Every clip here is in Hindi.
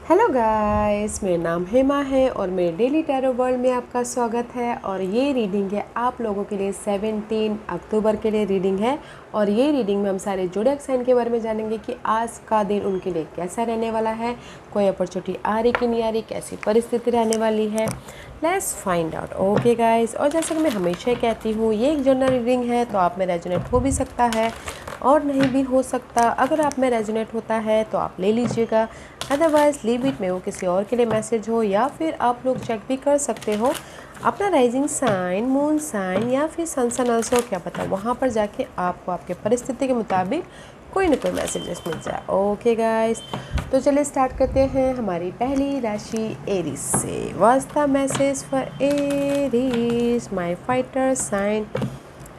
हेलो गाइस, मेरा नाम हेमा है और मेरे डेली टैरो वर्ल्ड में आपका स्वागत है। और ये रीडिंग है आप लोगों के लिए 17 अक्टूबर के लिए रीडिंग है। और ये रीडिंग में हम सारे ज़ोडिएक साइन के बारे में जानेंगे कि आज का दिन उनके लिए कैसा रहने वाला है, कोई अपॉर्चुनिटी आ रही कि नहीं आ रही, कैसी परिस्थिति रहने वाली है। Let's find out. Okay guys, और जैसा कि मैं हमेशा कहती हूँ, ये एक जनरल रीडिंग है तो आप में रेजोनेट हो भी सकता है और नहीं भी हो सकता। अगर आप में रेजोनेट होता है तो आप ले लीजिएगा, अदरवाइज लीव इट में वो किसी और के लिए मैसेज हो, या फिर आप लोग चेक भी कर सकते हो अपना राइजिंग साइन, मून साइन या फिर सन सन ऑल्सो, क्या पता वहाँ पर जाके आपको आपके परिस्थिति के मुताबिक कोई ना कोई मैसेजेस मिल जाए। ओके गाइस, तो चलिए स्टार्ट करते हैं हमारी पहली राशि एरीज से। What's the message for Aries, my fighter sign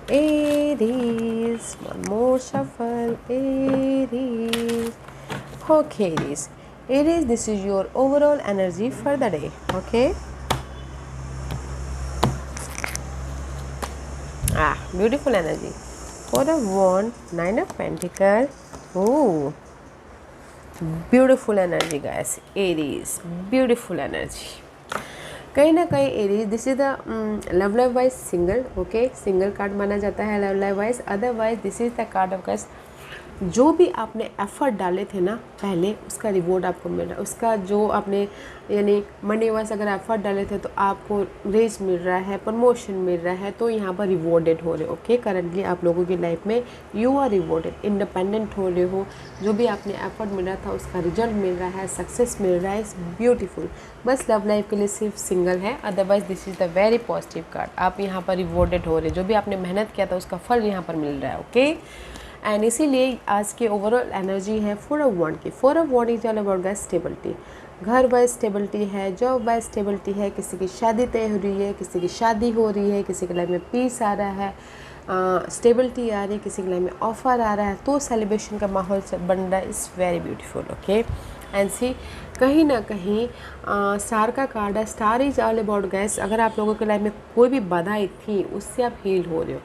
Aries, one more shuffle, Aries. Okay, Aries. Aries, this is your overall energy for the day. Okay. Beautiful energy. Four of Wands, Nine of Pentacles. Oh, beautiful energy, guys. Aries, beautiful energy. कहीं ना कहीं Aries, this is the love life wise single. Okay, single card माना जाता है love life wise. Otherwise this is the card of guys, जो भी आपने एफर्ट डाले थे ना पहले, उसका रिवॉर्ड आपको मिल रहा है। उसका जो आपने यानी मनी वाइज अगर एफर्ट डाले थे तो आपको रेज मिल रहा है, प्रमोशन मिल रहा है, तो यहाँ पर रिवॉर्डेड हो रहे हो। ओके, करंटली आप लोगों की लाइफ में यू आर रिवॉर्डेड, इंडिपेंडेंट हो रहे हो। जो भी आपने एफर्ट मिला था उसका रिजल्ट मिल रहा है, सक्सेस मिल रहा है। It's beautiful. बस लव लाइफ के लिए सिर्फ सिंगल है, otherwise this is the very positive card. आप यहाँ पर रिवॉर्डेड हो रहे, जो भी आपने मेहनत किया था उसका फल यहाँ पर मिल रहा है। ओके, एंड इसीलिए आज की ओवरऑल एनर्जी है फोर ऑफ वॉन्ड की। Four of wand is all about guys stability. घर वाइज स्टेबिलिटी है, जॉब वाइज स्टेबिलिटी है, किसी की शादी तय हो रही है, किसी की शादी हो रही है, किसी के लाइफ में पीस आ रहा है, स्टेबिलिटी आ रही है, किसी के लाइफ में ऑफर आ रहा है, तो सेलिब्रेशन का माहौल बन रहा है। Is very beautiful. Okay, and see कहीं ना कहीं स्टार का कार्ड है। Star is all about guys, अगर आप लोगों के लाइफ में कोई भी बाधाएं थी उससे आप हील हो रहे हो,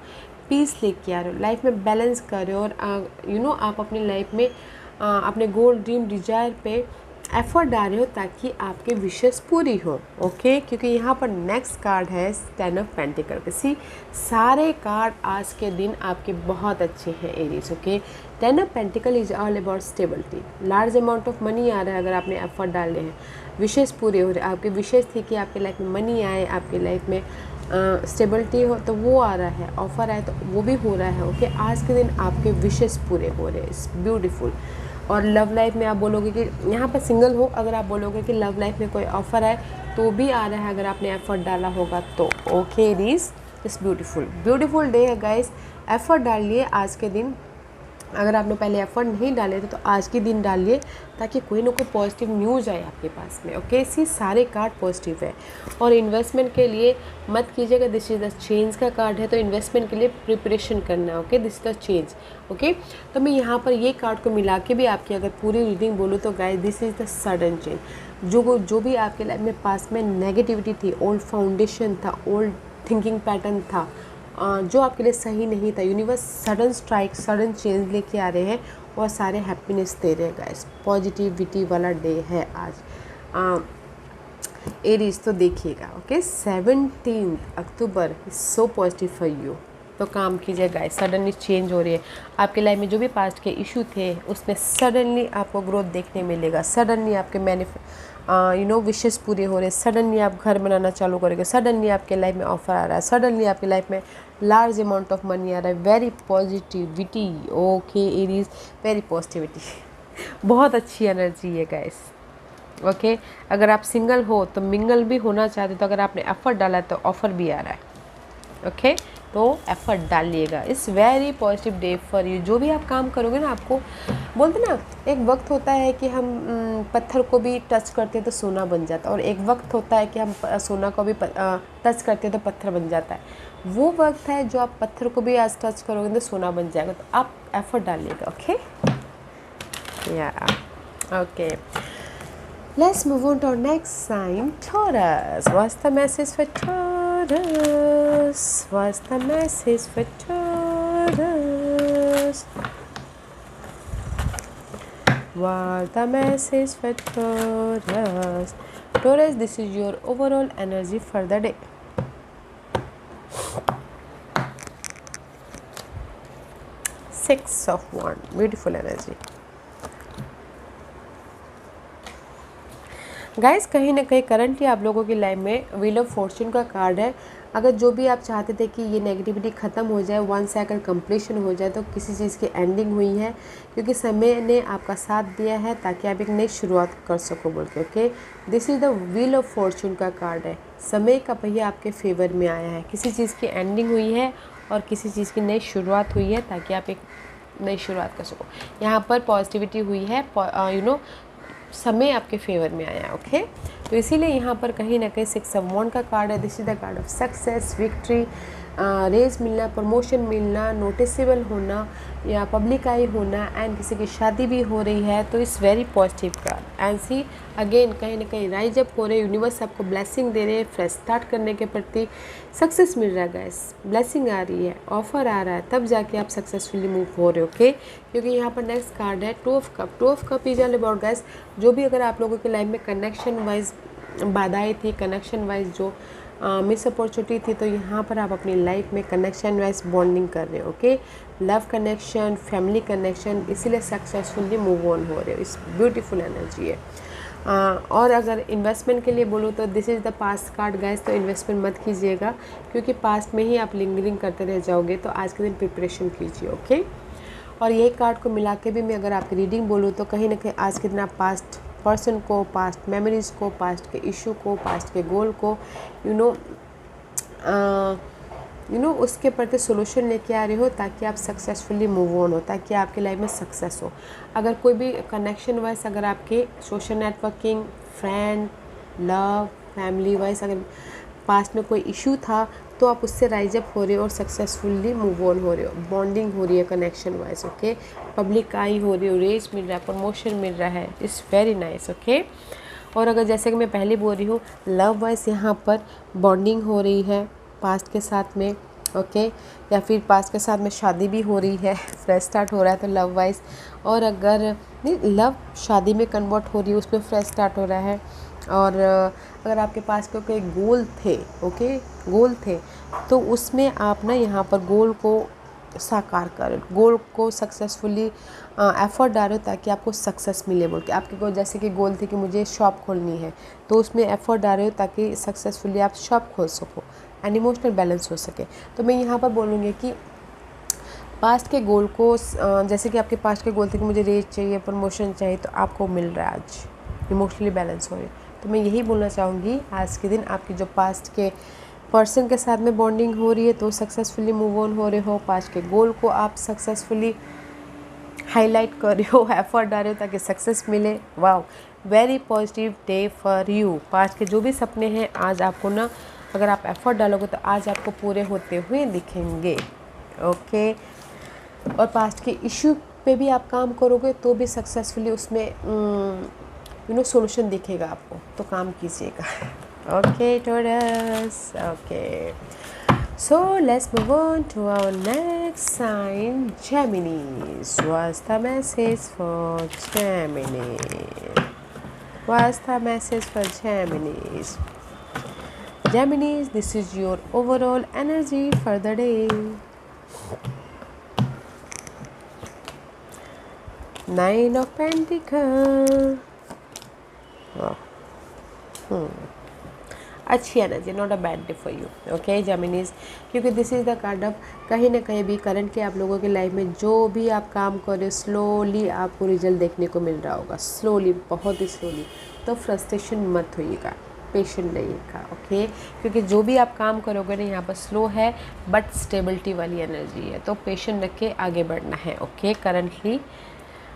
पीस लेके आ रहे हो, लाइफ में बैलेंस कर रहे हो, और आप अपनी लाइफ में अपने गोल, ड्रीम, डिजायर पे एफर्ट डाल रहे हो ताकि आपके विशेष पूरी हो। ओके, क्योंकि यहाँ पर नेक्स्ट कार्ड है टेन ऑफ पेंटिकल। किसी सारे कार्ड आज के दिन आपके बहुत अच्छे हैं Aries. Okay, ten of pentacles is all about stability. Large amount of money आ रहा है अगर आपने एफर्ट डाले हैं, विशेष पूरे हो रहे। आपके विशेष थे कि आपके लाइफ में मनी आए, आपकी लाइफ में स्टेबिलिटी हो, तो वो आ रहा है, ऑफर आए तो वो भी हो रहा है। ओके, आज के दिन आपके विशेष पूरे हो रहे हैं। It's beautiful. और लव लाइफ में आप बोलोगे कि यहाँ पर सिंगल हो, अगर आप बोलोगे कि लव लाइफ में कोई ऑफर आए तो भी आ रहा है अगर आपने एफर्ट डाला होगा तो। ओके रीज, इट्स ब्यूटीफुल। ब्यूटीफुल डे है गाइस, एफर्ट डालिए आज के दिन। अगर आपने पहले एफर्ट नहीं डाले थे तो आज के दिन डालिए ताकि कोई ना कोई पॉजिटिव न्यूज़ आए आपके पास में। ओके, इसी सारे कार्ड पॉजिटिव है। और इन्वेस्टमेंट के लिए मत कीजिएगा, दिस इज द चेंज का कार्ड है, तो इन्वेस्टमेंट के लिए प्रिपरेशन करना है। Okay, this is the change. Okay, तो मैं यहाँ पर ये कार्ड को मिला के भी आपकी अगर पूरी रीडिंग बोलूँ तो guys this is the sudden change. जो भी आपके लाइफ में पास में नेगेटिविटी थी, ओल्ड फाउंडेशन था, ओल्ड थिंकिंग पैटर्न था, जो आपके लिए सही नहीं था, universe sudden strike, sudden change लेके आ रहे हैं और सारे हैप्पीनेस दे रहे हैं गाइस। पॉजिटिविटी वाला डे है आज एरीज, तो देखिएगा। Okay, 17 October is so positive for you. तो काम कीजिए गाइस, सडनली चेंज हो रही है आपके लाइफ में। जो भी पास्ट के इशू थे उसमें सडनली आपको ग्रोथ देखने मिलेगा। सडनली आपके विशेष पूरे हो रहे हैं। सडनली आप घर बनाना चालू करोगे। सडनली आपके लाइफ में ऑफर आ रहा है। सडनली आपके लाइफ में लार्ज अमाउंट ऑफ मनी आ रहा है। Very positivity. Okay Aries, very positivity. बहुत अच्छी एनर्जी है गाइस। ओके, अगर आप सिंगल हो तो मिंगल भी होना चाहते हो, तो अगर आपने एफर्ट डाला है तो ऑफर भी आ रहा है। ओके, तो एफर्ट डालिएगा। It's very positive day for you. जो भी आप काम करोगे ना, आपको बोलते ना, एक वक्त होता है कि हम पत्थर को भी टच करते हैं तो सोना बन जाता है, और एक वक्त होता है कि हम सोना को भी टच करते हैं तो पत्थर बन जाता है। वो वक्त है जो आप पत्थर को भी आज टच करोगे तो सोना बन जाएगा। तो आप एफर्ट डालिएगा। ओके, या okay, let's move on to our next sign, Taurus. What's the message for Taurus? What's the message for Taurus? What the message for Taurus? Taurus, this is your overall energy for the day. Six of Wands, beautiful energy. Guys, कहीं ना कहीं करंटली आप लोगों की लाइफ में व्हील ऑफ फॉर्चून का कार्ड है। अगर जो भी आप चाहते थे कि ये नेगेटिविटी ख़त्म हो जाए, वन साइकिल कंप्लीशन हो जाए, तो किसी चीज़ की एंडिंग हुई है, क्योंकि समय ने आपका साथ दिया है ताकि आप एक नई शुरुआत कर सको बोल के। Okay, this is the wheel of Fortune का कार्ड है। समय का पहिया आपके फेवर में आया है, किसी चीज़ की एंडिंग हुई है और किसी चीज़ की नई शुरुआत हुई है ताकि आप एक नई शुरुआत कर सको। यहाँ पर पॉजिटिविटी हुई है, समय आपके फेवर में आया है। ओके, तो इसीलिए यहाँ पर कहीं ना कहीं 6 ऑफ वांड का कार्ड है। This is the card of success, victory, raise मिलना, प्रमोशन मिलना, नोटिसेबल होना या पब्लिक आई होना, एंड किसी की शादी भी हो रही है, तो it's very positive card. And see again कहीं ना कहीं राइज अप हो रहे, यूनिवर्स आपको ब्लेसिंग दे रहे हैं, फ्रेश स्टार्ट करने के प्रति सक्सेस मिल रहा है गाइस, ब्लेसिंग आ रही है, ऑफर आ रहा है, तब जाके आप सक्सेसफुली मूव हो रहे हो। ओके, क्योंकि यहाँ पर नेक्स्ट कार्ड है 2 of cup. 2 of cup is all about guys, जो भी अगर आप लोगों की लाइफ में कनेक्शन वाइज बाधाएं थी, कनेक्शन वाइज जो मिस अपॉर्चुनिटी थी, तो यहाँ पर आप अपनी लाइफ में कनेक्शन वाइज बॉन्डिंग कर रहे हो। Okay, love connection, family connection, इसीलिए सक्सेसफुली मूव ऑन हो रहे हो। इस ब्यूटीफुल एनर्जी है। और अगर इन्वेस्टमेंट के लिए बोलो तो this is the past card guys, तो इन्वेस्टमेंट मत कीजिएगा, क्योंकि पास्ट में ही आप लिंगरिंग करते रह जाओगे। तो आज के दिन प्रिपरेशन कीजिए। ओके, और ये कार्ड को मिला के भी मैं अगर आपकी रीडिंग बोलूँ तो कहीं ना कहीं आज के दिन आप पास्ट पर्सन को, पास्ट मेमोरीज़ को, पास्ट के इशू को, पास्ट के गोल को यू नो उसके प्रति सोल्यूशन लेके आ रहे हो, ताकि आप सक्सेसफुली मूव ऑन हो, ताकि आपकी लाइफ में सक्सेस हो। अगर कोई भी कनेक्शन वाइज, अगर आपके social networking, friend, love, family wise अगर पास्ट में कोई इशू था, तो आप उससे राइज अप हो रहे हो और सक्सेसफुली मूव ऑन हो रहे हो, बॉन्डिंग हो रही है कनेक्शन वाइज। ओके, पब्लिक आई हो रही हो, रेज मिल रहा है, प्रमोशन मिल रहा है, इट्स वेरी नाइस। ओके, और अगर जैसे कि मैं पहले बोल रही हूँ, लव वाइज यहाँ पर बॉन्डिंग हो रही है पास्ट के साथ में। ओके, या फिर पास्ट के साथ में शादी भी हो रही है, फ्रेश स्टार्ट हो रहा है, तो लव वाइज। और अगर नहीं, लव शादी में कन्वर्ट हो रही है, उसमें फ्रेश स्टार्ट हो रहा है। और अगर आपके पास कोई गोल थे, ओके, गोल थे, तो उसमें आप ना यहाँ पर गोल को साकार करो, गोल को सक्सेसफुली एफर्ट डालो ताकि आपको सक्सेस मिले बोल के। आपके को जैसे कि गोल थे कि मुझे शॉप खोलनी है, तो उसमें एफर्ट डालो ताकि सक्सेसफुली आप शॉप खोल सको एंड इमोशनल बैलेंस हो सके। तो मैं यहाँ पर बोलूँगी कि पास्ट के गोल को, जैसे कि आपके पास्ट के गोल थे कि मुझे रेज चाहिए, प्रमोशन चाहिए, तो आपको मिल रहा है, आज इमोशनली बैलेंस हो रही है। तो मैं यही बोलना चाहूँगी, आज के दिन आपकी जो पास्ट के पर्सन के साथ में बॉन्डिंग हो रही है, तो सक्सेसफुली मूव ऑन हो रहे हो, पास्ट के गोल को आप सक्सेसफुली हाईलाइट कर रहे हो, एफर्ट डाल रहे हो ताकि सक्सेस मिले। Wow, very positive day for you. Past के जो भी सपने हैं, आज आपको ना, अगर आप एफर्ट डालोगे तो आज आपको पूरे होते हुए दिखेंगे। ओके, और पास्ट के इश्यू पे भी आप काम करोगे तो भी सक्सेसफुली उसमें सोल्यूशन दिखेगा आपको, तो काम कीजिएगा। Okay taurus, okay, so let's move on to our next sign, Gemini. What's the message for Gemini? What's the message for Geminis? Geminis, this is your overall energy for the day. 9 of Pentacles. अच्छी energy, not a bad day for you. Okay Geminis, क्योंकि this is the card of कहीं ना कहीं भी करंट के आप लोगों की लाइफ में जो भी आप काम कर रहे हो, स्लोली आपको रिजल्ट देखने को मिल रहा होगा, स्लोली, बहुत ही स्लोली। तो फ्रस्ट्रेशन मत होइएगा, पेशेंट रहिएगा। ओके, क्योंकि जो भी आप काम करोगे ना, यहाँ पर स्लो है बट स्टेबिलिटी वाली एनर्जी है, तो पेशेंट रख के आगे बढ़ना है। ओके, करंटली,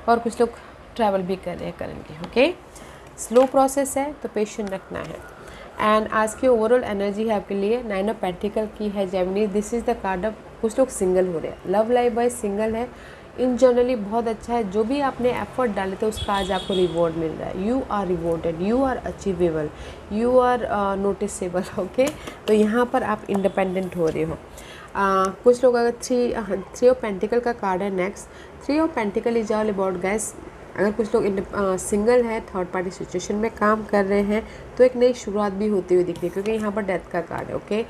और कुछ लोग ट्रैवल भी कर रहे हैं करंटली। ओके, स्लो प्रोसेस है तो पेशेंट रखना है। एंड आज की ओवरऑल एनर्जी है आपके लिए 9 ऑफ पेंटिकल की है Gemini. This is the card of, कुछ लोग सिंगल हो रहे हैं, लव लाइफ वाइज सिंगल है, इन जनरली बहुत अच्छा है। जो भी आपने एफर्ट डाले थे उसका आज आपको रिवॉर्ड मिल रहा है। You are rewarded, you are achievable, you are noticeable. Okay, तो यहाँ पर आप इंडिपेंडेंट हो रहे हो। कुछ लोग अगर थ्री ऑफ पेंटिकल का कार्ड है next. 3 of pentacles is all about guys अगर कुछ लोग सिंगल हैं, थर्ड पार्टी सिचुएशन में काम कर रहे हैं, तो एक नई शुरुआत भी होती हुई दिख रही है, क्योंकि यहाँ पर डेथ का कार्ड है। Okay,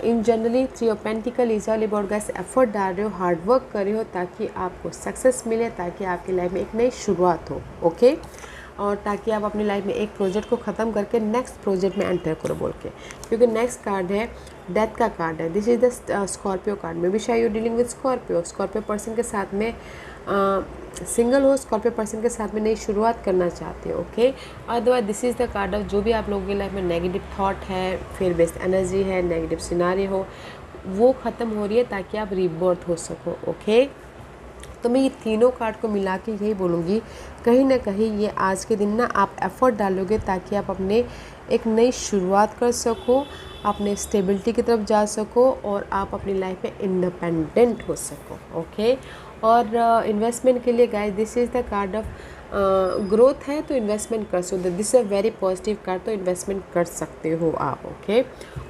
in generally 3 of pentacles is all about guys effort डाल रहे हो, हार्ड वर्क कर रहे हो ताकि आपको सक्सेस मिले, ताकि आपकी लाइफ में एक नई शुरुआत हो। ओके, और ताकि आप अपनी लाइफ में एक प्रोजेक्ट को ख़त्म करके नेक्स्ट प्रोजेक्ट में एंटर करो बोल के, क्योंकि नेक्स्ट कार्ड है डेथ का कार्ड है। This is the Scorpio card. Maybe शायद you dealing with Scorpio person के साथ में सिंगल हो, स्कॉर्पियो पर्सन के साथ में नई शुरुआत करना चाहते हो। Okay, otherwise this is the card of जो भी आप लोगों की लाइफ में नेगेटिव थॉट है, फिर बेस्ड एनर्जी है, नेगेटिव सिनारी हो, वो ख़त्म हो रही है ताकि आप रीबर्थ हो सको। ओके, तो मैं ये तीनों कार्ड को मिला के यही बोलूँगी, कहीं ना कहीं ये आज के दिन ना आप एफर्ट डालोगे ताकि आप अपने एक नई शुरुआत कर सको, अपने स्टेबिलिटी की तरफ जा सको और आप अपनी लाइफ में इंडिपेंडेंट हो सको। ओके, और इन्वेस्टमेंट के लिए guys this is the card of growth है, तो इन्वेस्टमेंट कर सकते, this is a very positive card, तो इन्वेस्टमेंट कर सकते हो आप। ओके,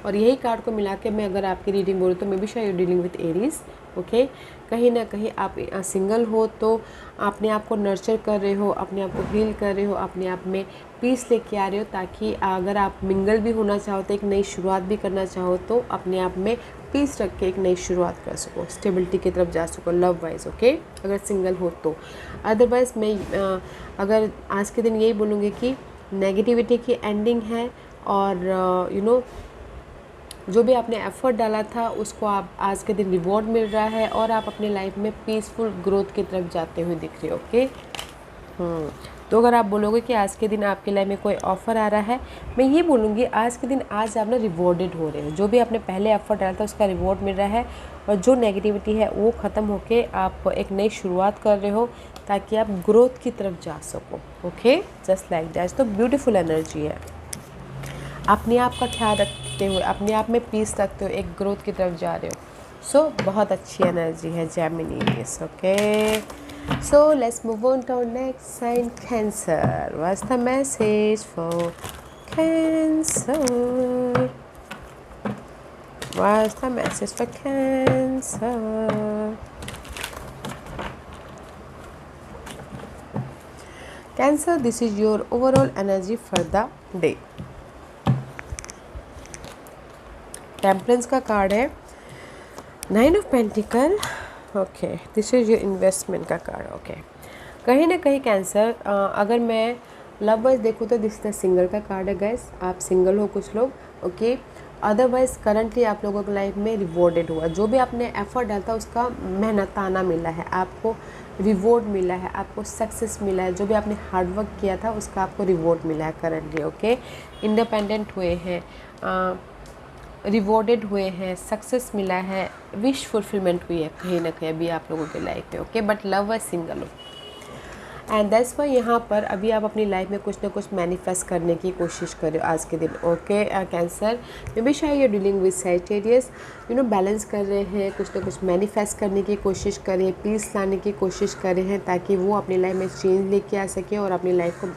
और यही कार्ड को मिला के मैं अगर आपकी रीडिंग बोलूँ तो मे बी शायद डीलिंग विद एरीज। ओके, कहीं ना कहीं आप सिंगल हो तो अपने आप को नर्चर कर रहे हो, अपने आप को हील कर रहे हो, अपने आप में पीस लेके आ रहे हो, ताकि अगर आप मिंगल भी होना चाहो तो एक नई शुरुआत भी करना चाहो तो अपने आप में पीस रख के एक नई शुरुआत कर सको, स्टेबिलिटी की तरफ जा सको लव वाइज। ओके, अगर सिंगल हो तो। अदरवाइज़ मैं अगर आज के दिन यही बोलूँगी कि नेगेटिविटी की एंडिंग है, और यू नो जो भी आपने एफर्ट डाला था उसको आप आज के दिन रिवॉर्ड मिल रहा है, और आप अपनी लाइफ में पीसफुल ग्रोथ की तरफ जाते हुए दिख रहे हो। ओके, तो अगर आप बोलोगे कि आज के दिन आपकी लाइफ में कोई ऑफ़र आ रहा है, मैं ये बोलूँगी आज के दिन आज आप ना रिवॉर्डेड हो रहे हो, जो भी आपने पहले एफर्ट डाला था उसका रिवॉर्ड मिल रहा है, और जो नेगेटिविटी है वो ख़त्म होके आप एक नई शुरुआत कर रहे हो ताकि आप ग्रोथ की तरफ जा सको। Okay, just like that. तो ब्यूटीफुल एनर्जी है, अपने आप का ख्याल रखते हुए, अपने आप में पीस रखते हुए एक ग्रोथ की तरफ जा रहे हो। सो बहुत अच्छी एनर्जी है Geminis. Okay, so let's move on to our next sign, Cancer. What's the message for Cancer? What's the message for Cancer? Cancer, this is your overall energy for the day. Temperance का कार्ड है, 9 of pentacle. Okay, this is your investment का कार्ड। ओके, कहीं ना कहीं कैंसर, अगर मैं लव वाइज देखूँ तो दिस द सिंगल का कार्ड है गैस, आप सिंगल हो कुछ लोग। ओके, अदरवाइज करंटली आप लोगों की लाइफ में रिवॉर्डेड हुआ, जो भी आपने एफर्ट डाला था उसका मेहनताना मिला है, आपको रिवॉर्ड मिला है, आपको सक्सेस मिला है, जो भी आपने हार्डवर्क किया था उसका आपको रिवॉर्ड मिला है करंटली। ओके, इंडिपेंडेंट हुए हैं, रिवॉर्डेड हुए हैं, सक्सेस मिला है, विश फुलफिलमेंट हुई है कहीं ना कहीं अभी आप लोगों की लाइफ में। ओके, बट लव है सिंगल हो, एंड दैट्स वाई यहाँ पर अभी आप अपनी लाइफ में कुछ ना कुछ मैनिफेस्ट करने की कोशिश करें आज के दिन। ओके कैंसर, मे बी शायद you dealing with Sagittarius, you know balance कर रहे हैं, कुछ ना कुछ मैनिफेस्ट करने की कोशिश करें, पीस लाने की कोशिश कर रहे हैं ताकि वो अपनी लाइफ में चेंज लेके आ सके और अपनी लाइफ को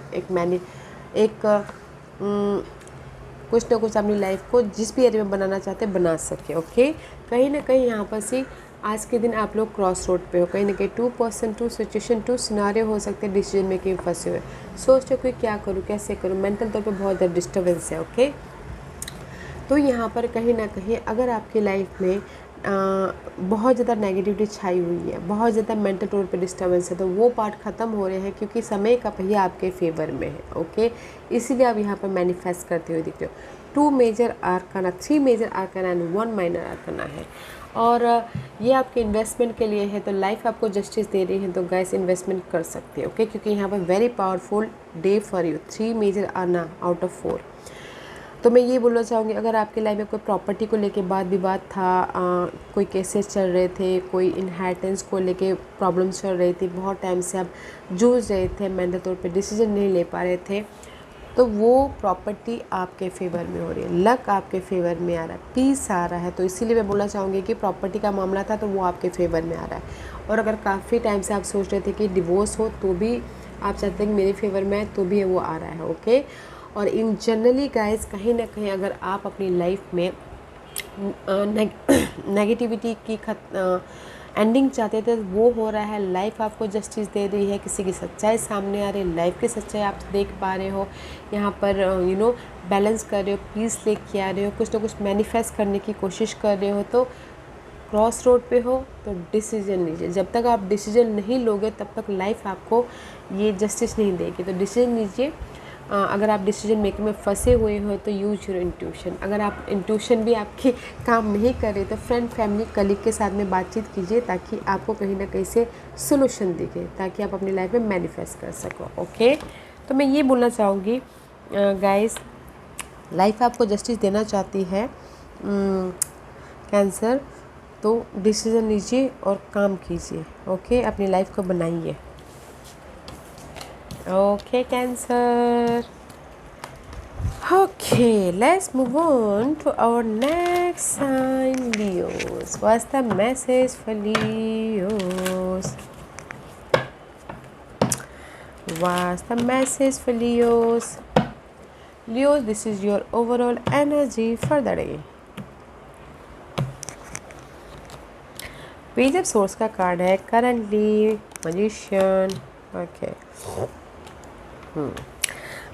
कुछ ना कुछ अपनी लाइफ को जिस भी एरिया में बनाना चाहते हैं बना सके। ओके, कहीं ना कहीं यहाँ पर से आज के दिन आप लोग क्रॉस रोड पे हो, कहीं ना कहीं 2% 2 सिचुएशन 2 सिनारियो हो सकते हैं, डिसीजन मेकिंग फंसे हुए, सोच रहे हो क्या करूँ कैसे करूँ, मेंटल तौर पे बहुत ज़्यादा डिस्टर्बेंस है। ओके, तो यहाँ पर कहीं ना कहीं अगर आपकी लाइफ में बहुत ज़्यादा नेगेटिविटी छाई हुई है, बहुत ज़्यादा मेंटल तौर पे डिस्टर्बेंस है, तो वो पार्ट ख़त्म हो रहे हैं क्योंकि समय का पहिया आपके फेवर में है। ओके, इसीलिए आप यहाँ पर मैनिफेस्ट करते हुए दिख रहे हो। 2 major arcana, 3 major arcana and 1 minor arcana है, और ये आपके इन्वेस्टमेंट के लिए है, तो लाइफ आपको जस्टिस दे रही है, तो गैस इन्वेस्टमेंट कर सकते हो। ओके, क्योंकि यहाँ पर very powerful day for you, 3 major आना आउट ऑफ 4। तो मैं ये बोलना चाहूँगी अगर आपकी लाइफ में कोई प्रॉपर्टी को लेके वाद विवाद था, कोई केसेस चल रहे थे, कोई इनहेरिटेंस को लेके प्रॉब्लम्स चल रही थी, बहुत टाइम से आप जूझ रहे थे, मेंटल तौर पे डिसीजन नहीं ले पा रहे थे, तो वो प्रॉपर्टी आपके फेवर में हो रही है, लक आपके फेवर में आ रहा है, पीस आ रहा है। तो इसीलिए मैं बोलना चाहूँगी कि प्रॉपर्टी का मामला था तो वो आपके फेवर में आ रहा है, और अगर काफ़ी टाइम से आप सोच रहे थे कि डिवोर्स हो तो भी आप चाहते हैं कि मेरे फेवर में है, तो भी वो आ रहा है। ओके, और इन जनरली गाइस कहीं ना कहीं अगर आप अपनी लाइफ में नेगेटिविटी की एंडिंग चाहते थे वो हो रहा है, लाइफ आपको जस्टिस दे रही है, किसी की सच्चाई सामने आ रही है, लाइफ की सच्चाई आप देख पा रहे हो, यहाँ पर बैलेंस कर रहे हो, पीस लेके आ रहे हो, कुछ ना कुछ मैनिफेस्ट करने की कोशिश कर रहे हो। तो क्रॉस रोड पे हो तो डिसीजन लीजिए। जब तक आप डिसीजन नहीं लोगे तब तक लाइफ आपको ये जस्टिस नहीं देगी। तो डिसीजन लीजिए। अगर आप डिसीजन मेकिंग में फंसे हुए हो तो यूज योर इंट्यूशन। अगर आप इंट्यूशन भी आपके काम नहीं कर रहे तो फ्रेंड, फैमिली, कलीग के साथ में बातचीत कीजिए ताकि आपको कहीं ना कहीं से सोल्यूशन दिखे, ताकि आप अपनी लाइफ में मैनिफेस्ट कर सको। ओके, तो मैं ये बोलना चाहूँगी गाइस, लाइफ आपको जस्टिस देना चाहती है कैंसर, तो डिसीजन लीजिए और काम कीजिए। ओके, अपनी लाइफ को बनाइए। Okay cancer. Okay, let's move on to our next sign, Leos. What's the message for Leos? What's the message for Leos? Leos, this is your overall energy for the day. Page of swords का कार्ड है currently, magician. Okay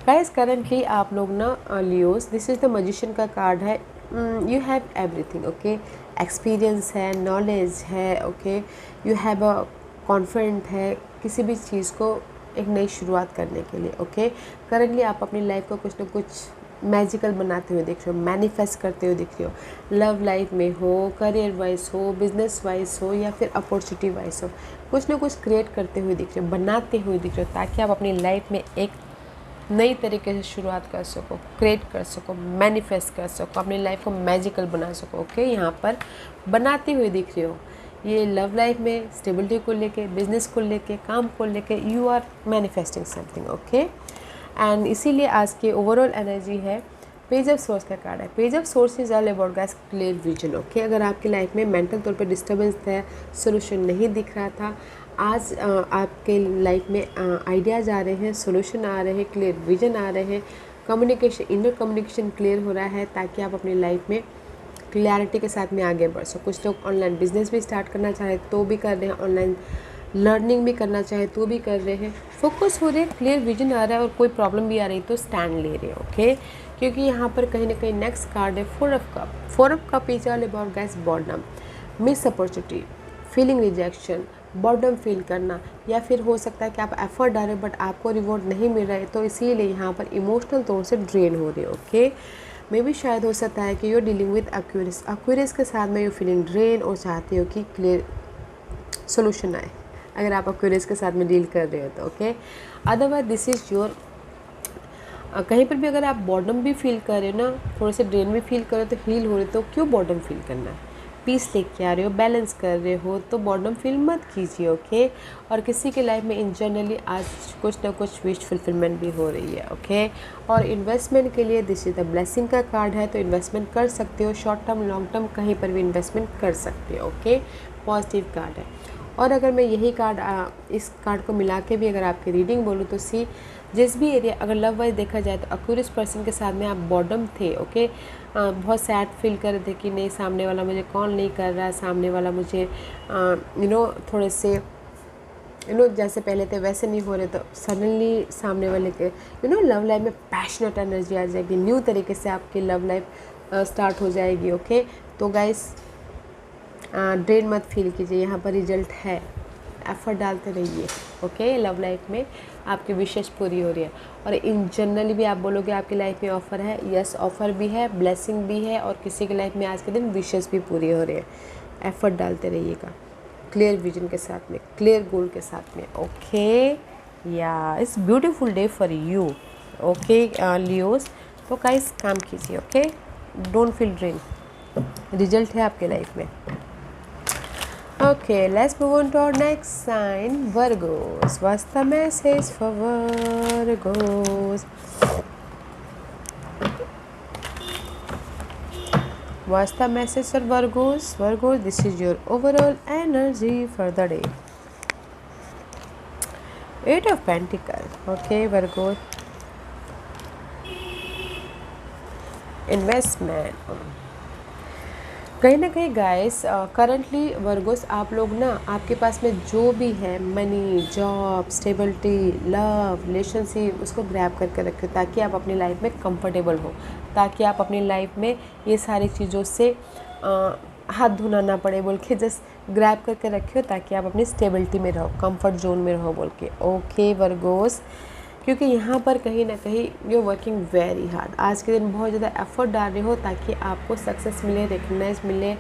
guys, currently आप लोग ना Leos, this is the magician का कार्ड है। You have everything. Okay, experience है, नॉलेज है। Okay, you have a confident है किसी भी चीज़ को एक नई शुरुआत करने के लिए। ओके, करंटली आप अपनी लाइफ को कुछ ना कुछ मैजिकल बनाते हुए दिख रहे हो, मैनिफेस्ट करते हुए दिख रहे हो। लव लाइफ में हो, करियर वाइज हो, बिजनेस वाइज हो, या फिर अपॉर्चुनिटी वाइज हो, कुछ ना कुछ क्रिएट करते हुए दिख रहे हो, बनाते हुए दिख रहे हो, ताकि आप अपनी लाइफ में एक नई तरीके से शुरुआत कर सको, क्रिएट कर सको, मैनिफेस्ट कर सको, अपनी लाइफ को मैजिकल बना सको। ओके, यहाँ पर बनाते हुए दिख रहे हो। ये लव लाइफ में स्टेबिलिटी को लेके, बिजनेस को लेके, काम को लेके you are manifesting something. Okay, and इसीलिए आज की ओवरऑल एनर्जी है, पेज ऑफ सोर्स का कार्ड है। Page of swords is all about guys clear vision. Okay, अगर आपकी लाइफ में मेंटल तौर पे डिस्टर्बेंस था, सोल्यूशन नहीं दिख रहा था, आज आपके लाइफ में आइडियाज़ आ रहे हैं, सोल्यूशन आ रहे हैं, क्लियर विजन आ रहे हैं, कम्युनिकेशन, इनर कम्युनिकेशन क्लियर हो रहा है, ताकि आप अपनी लाइफ में क्लैरिटी के साथ में आगे बढ़ सको। कुछ लोग ऑनलाइन बिजनेस भी स्टार्ट करना चाहे तो भी कर रहे हैं, ऑनलाइन लर्निंग भी करना चाहे तो भी कर रहे हैं, फोकस हो रहे हैं, क्लियर विजन आ रहा है, और कोई प्रॉब्लम भी आ रही तो स्टैंड ले रहे हैं। ओके, क्योंकि यहाँ पर कहीं ना कहीं नेक्स्ट कार्ड है four of cup. Four of cup is all about guys boredom, miss opportunity, feeling rejection, boredom feel करना, या फिर हो सकता है कि आप एफर्ट डालें बट आपको रिवॉर्ड नहीं मिल रहा है, तो इसीलिए यहाँ पर इमोशनल तौर से ड्रेन हो रहे हो। ओके, मे भी शायद हो सकता है कि you dealing with Accuris, Accuris के साथ में यू फीलिंग ड्रेन और चाहते हो कि क्लियर सोल्यूशन आए, अगर आप एक्यूरेस के साथ में डील कर रहे हो तो। Okay, otherwise this is your, कहीं पर भी अगर आप बॉर्डम भी फील कर रहे हो ना, थोड़े से ड्रेन भी फील कर रहे हो तो हील हो रहे, तो क्यों बॉर्डम फील करना है, पीस लेके आ रहे हो, बैलेंस कर रहे हो, तो बॉर्डम फील मत कीजिए। ओके, और किसी के लाइफ में इन जनरली आज कुछ ना कुछ विश फुलफिलमेंट भी हो रही है। ओके, और इन्वेस्टमेंट के लिए दिस इज द ब्लेसिंग का कार्ड है, तो इन्वेस्टमेंट कर सकते हो, शॉर्ट टर्म लॉन्ग टर्म कहीं पर भी इन्वेस्टमेंट कर सकते हो। ओके, पॉजिटिव कार्ड है। और अगर मैं यही कार्ड इस कार्ड को मिला के भी अगर आपकी रीडिंग बोलूँ तो सी, जिस भी एरिया, अगर लव वाइज देखा जाए तो एक्यूरियस पर्सन के साथ में आप बॉर्डम थे। ओके, बहुत सैड फील कर रहे थे कि नहीं, सामने वाला मुझे कॉल नहीं कर रहा है, सामने वाला मुझे थोड़े से जैसे पहले थे वैसे नहीं हो रहे, तो सडनली सामने वाले के लव लाइफ में पैशनेट एनर्जी आ जाएगी, न्यू तरीके से आपकी लव लाइफ स्टार्ट हो जाएगी। ओके, तो गाइस ड्रेन मत फील कीजिए, यहाँ पर रिजल्ट है, एफर्ट डालते रहिए। ओके, लव लाइफ में आपकी विशेष पूरी हो रही है, और इन जनरली भी आप बोलोगे आपकी लाइफ में ऑफ़र है, यस ऑफ़र भी है, ब्लेसिंग भी है, और किसी की लाइफ में आज के दिन विशेष भी पूरी हो रही है। एफर्ट डालते रहिएगा, क्लियर विजन के साथ में, क्लियर गोल के साथ में। ओके, या it's beautiful day for you. Okay Leos, तो गाइस काम कीजिए। Okay, don't feel drain, result है आपके लाइफ में। Okay, let's move on to our next sign, Virgos. What's the message for Virgos? What's the message for Virgos? Virgos, this is your overall energy for the day. Eight of Pentacles. Okay, Virgos. Investment. कहीं ना कहीं गाइस करंटली वर्गोस आप लोग ना, आपके पास में जो भी है money, job, stability, love, relationship, उसको ग्रैब करके रखो ताकि आप अपनी लाइफ में कंफर्टेबल हो, ताकि आप अपनी लाइफ में ये सारी चीज़ों से हाथ धोना ना पड़े बोल के जस्ट ग्रैब करके रखियो ताकि आप अपनी स्टेबिलिटी में रहो, कंफर्ट जोन में रहो बोल के। ओके वर्गोस, क्योंकि यहाँ पर कहीं ना कहीं यू वर्किंग वेरी हार्ड, आज के दिन बहुत ज़्यादा एफर्ट डाल रहे हो ताकि आपको सक्सेस मिले, रिकग्नाइज मिले,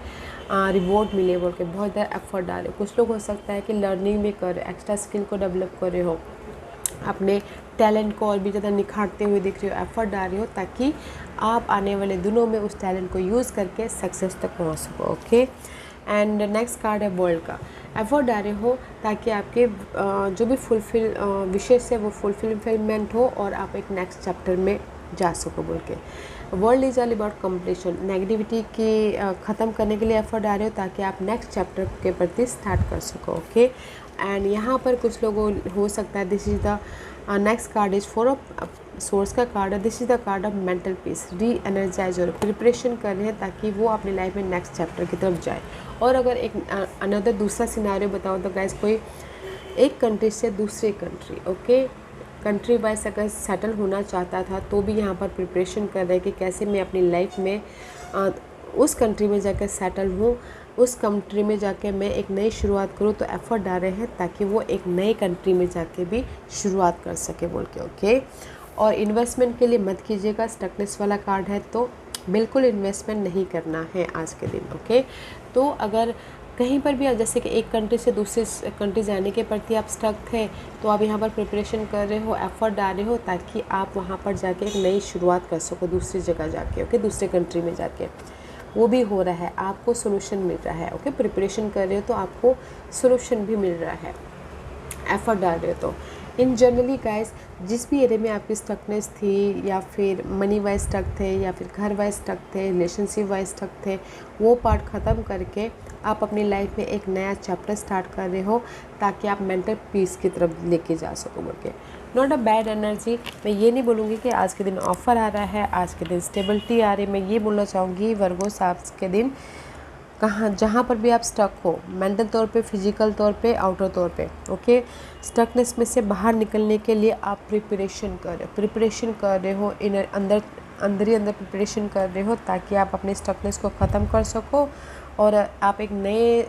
रिवॉर्ड मिले बोल के बहुत ज़्यादा एफर्ट डाल रहे हो। कुछ लोग हो सकता है कि लर्निंग भी कर रहे हो, एक्स्ट्रा स्किल को डेवलप कर रहे हो, अपने टैलेंट को और भी ज़्यादा निखारते हुए दिख रहे हो, एफर्ट डाल रहे हो ताकि आप आने वाले दिनों में उस टैलेंट को यूज़ करके सक्सेस तक पहुँच सको। ओके, एंड नेक्स्ट कार्ड है वर्ल्ड का। एफर्ट डाल रहे हो ताकि आपके जो भी फुलफिल विशेष है वो फुलफिलमेंट हो और आप एक नेक्स्ट चैप्टर में जा सको बोल के। World is all about completion, negativity की ख़त्म करने के लिए एफर्ट डाल रहे हो ताकि आप नेक्स्ट चैप्टर के प्रति स्टार्ट कर सको। ओके, एंड यहाँ पर कुछ लोगों हो सकता है, this is the next card is four of swords का कार्ड है, this is the card of mental peace, री एनर्जाइज और प्रिपरेशन कर रहे हैं ताकि वो अपनी लाइफ में नेक्स्ट चैप्टर की तरफ जाए। और अगर एक अनदर दूसरा सिनारियो बताओ तो गाइस, कोई एक कंट्री से दूसरी कंट्री, ओके, कंट्री वाइज अगर सेटल होना चाहता था तो भी यहाँ पर प्रिपरेशन कर रहे हैं कि कैसे मैं अपनी लाइफ में उस कंट्री में जाकर सेटल हूँ, उस कंट्री में जाके मैं एक नई शुरुआत करूँ, तो एफर्ट डाल रहे हैं ताकि वो एक नई कंट्री में जाके भी शुरुआत कर सके बोल के। ओके, और इन्वेस्टमेंट के लिए मत कीजिएगा, स्टकनेस वाला कार्ड है तो बिल्कुल इन्वेस्टमेंट नहीं करना है आज के दिन। ओके, तो अगर कहीं पर भी जैसे कि एक कंट्री से दूसरी कंट्री जाने के प्रति आप स्टक थे तो आप यहाँ पर प्रिपरेशन कर रहे हो, एफर्ट डाल रहे हो ताकि आप वहाँ पर जाके एक नई शुरुआत कर सको दूसरी जगह जाके। ओके, दूसरे कंट्री में जाके वो भी हो रहा है, आपको सोल्यूशन मिल रहा है। ओके, प्रिपरेशन कर रहे हो तो आपको सोल्यूशन भी मिल रहा है, एफर्ट डाल रहे हो तो। इन जनरली गाइस, जिस भी एरिया में आपकी स्टकनेस थी या फिर मनी वाइज स्टक थे या फिर घर वाइज स्टक थे, रिलेशनशिप वाइज स्टक थे, वो पार्ट ख़त्म करके आप अपनी लाइफ में एक नया चैप्टर स्टार्ट कर रहे हो ताकि आप मेंटल पीस की तरफ लेके जा सको बोल के। नॉट अ बैड एनर्जी, मैं ये नहीं बोलूँगी कि आज के दिन ऑफर आ रहा है, आज के दिन स्टेबिलिटी आ रही है। मैं ये बोलना चाहूँगी वर्गोस, आज के दिन कहाँ जहाँ पर भी आप स्टक हो, मेंटल तौर पे, फिजिकल तौर पे, आउटर तौर पे, ओके, स्टकनेस में से बाहर निकलने के लिए आप प्रिपरेशन कर रहे हो, अंदर ही अंदर प्रिपरेशन कर रहे हो ताकि आप अपने स्टकनेस को ख़त्म कर सको और आप एक नए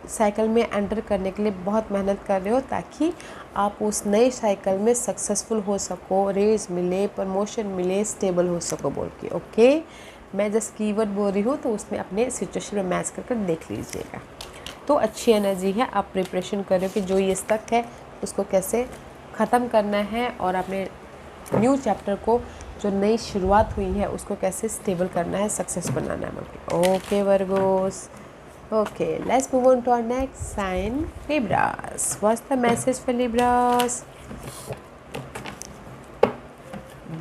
साइकिल में एंटर करने के लिए बहुत मेहनत कर रहे हो ताकि आप उस नए साइकिल में सक्सेसफुल हो सको, रेज मिले, प्रमोशन मिले, स्टेबल हो सको बोल के। ओके, मैं जस्ट कीवर्ड बोल रही हूँ तो उसमें अपने सिचुएशन में मैच कर देख लीजिएगा। तो अच्छी एनर्जी है, आप प्रिपरेशन कर रहे हो कि जो ये स्टक है उसको कैसे ख़त्म करना है और अपने न्यू चैप्टर को, जो नई शुरुआत हुई है, उसको कैसे स्टेबल करना है, सक्सेस बनाना है बोल। Okay Virgo's, okay, let's move on to our next sign, Libras. What's the message for Libras?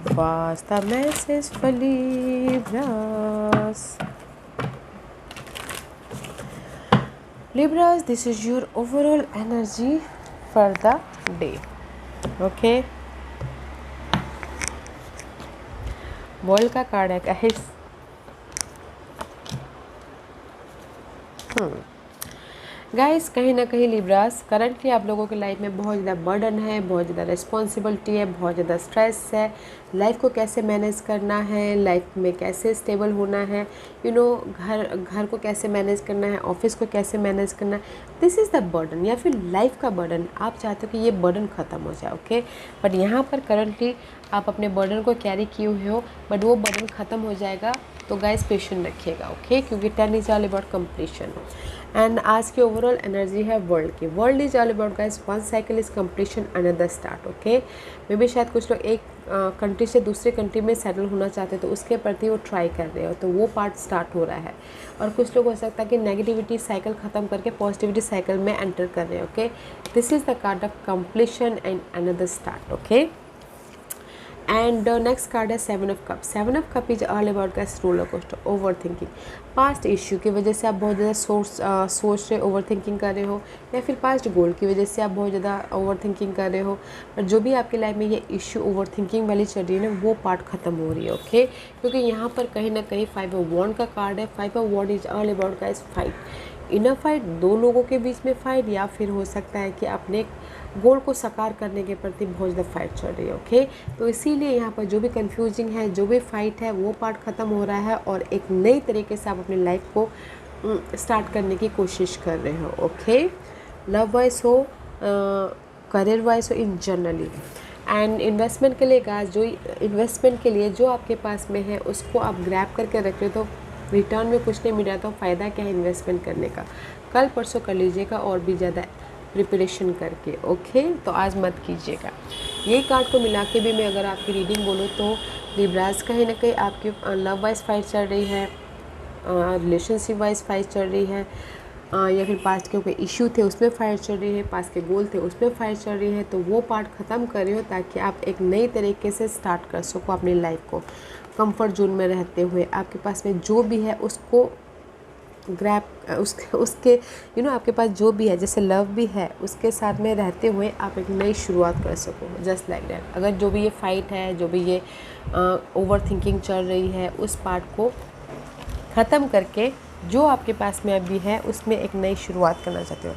What's the message for Libras? Libras, this is your overall energy for the day. Okay, world का कार्ड है गाइस। गाइस, कहीं ना कहीं लिब्रास, करंटली आप लोगों की लाइफ में बहुत ज़्यादा बर्डन है, बहुत ज़्यादा रिस्पॉन्सिबिलिटी है, बहुत ज़्यादा स्ट्रेस है। लाइफ को कैसे मैनेज करना है, लाइफ में कैसे स्टेबल होना है, घर को कैसे मैनेज करना है, ऑफिस को कैसे मैनेज करना है, दिस इज़ द बर्डन या फिर लाइफ का बर्डन। आप चाहते हो कि ये बर्डन ख़त्म हो जाए। ओके, बट यहाँ पर करंटली आप अपने बर्डन को कैरी किए हुए हो, बट वो बर्डन ख़त्म हो जाएगा। तो गाइस पेशेंट रखिएगा। ओके, क्योंकि 10 is all about completion. And आज की ओवरऑल एनर्जी है वर्ल्ड की। World is all about guys, one cycle is completion, another start. Okay, मे भी शायद कुछ लोग एक कंट्री से दूसरे कंट्री में सेटल होना चाहते हैं तो उसके प्रति वो ट्राई कर रहे हो, तो वो पार्ट स्टार्ट हो रहा है। और कुछ लोग हो सकता है कि नेगेटिविटी साइकिल ख़त्म करके पॉजिटिविटी साइकिल में एंटर कर रहे हैं। Okay, this is the card of completion and another start. Okay, and next card है 7 of cup. 7 of cup is all about guys roller coaster, over thinking. Past issue की वजह से आप बहुत ज़्यादा सोच रहे, ओवर थिंकिंग कर रहे हो, या फिर पास्ट गोल की वजह से आप बहुत ज़्यादा ओवर थिंकिंग कर रहे हो। पर जो भी आपकी लाइफ में ये इश्यू ओवर थिंकिंग वाली चल रही है ना, वो पार्ट ख़त्म हो रही है, ओके। क्योंकि यहाँ पर कहीं ना कहीं 5 ऑफ वॉन्ड का कार्ड है। 5 of wand is all about guys fight, inner fight, दो लोगों के बीच में फाइट, या फिर हो सकता है कि अपने गोल को साकार करने के प्रति बहुत ज़्यादा फाइट चल रही है, ओके। तो इसीलिए यहाँ पर जो भी कंफ्यूजिंग है, जो भी फाइट है, वो पार्ट ख़त्म हो रहा है और एक नई तरीके से आप अपनी लाइफ को स्टार्ट करने की कोशिश कर रहे हो, ओके। लव वाइज हो, करियर वाइज हो, इन जनरली। एंड इन्वेस्टमेंट के लिए गाइस, जो इन्वेस्टमेंट के लिए जो आपके पास में है उसको आप ग्रैब करके रख रहे हो, तो रिटर्न में कुछ नहीं मिल रहा, तो फ़ायदा क्या है इन्वेस्टमेंट करने का। कल परसों कर लीजिएगा और भी ज़्यादा प्रिपरेशन करके, ओके। तो आज मत कीजिएगा। ये कार्ड को मिला के भी मैं अगर आपकी रीडिंग बोलूँ तो लिब्रास कहीं ना कहीं आपकी लव वाइज फाइट चल रही है, रिलेशनशिप वाइज फाइट चल रही है, या फिर पास्ट के कोई इश्यू थे उसमें फाइट चल रही है, पास्ट के गोल थे उसमें फाइट चल रही है। तो वो पार्ट ख़त्म कर रहे हो ताकि आप एक नई तरीके से स्टार्ट कर सको अपनी लाइफ को। कंफर्ट जोन में रहते हुए आपके पास में जो भी है उसको ग्रैब उसके आपके पास जो भी है, जैसे लव भी है, उसके साथ में रहते हुए आप एक नई शुरुआत कर सको, जस्ट लाइक दैट। अगर जो भी ये फाइट है, जो भी ये ओवर थिंकिंग चल रही है, उस पार्ट को ख़त्म करके जो आपके पास में अभी है उसमें एक नई शुरुआत करना चाहते हो।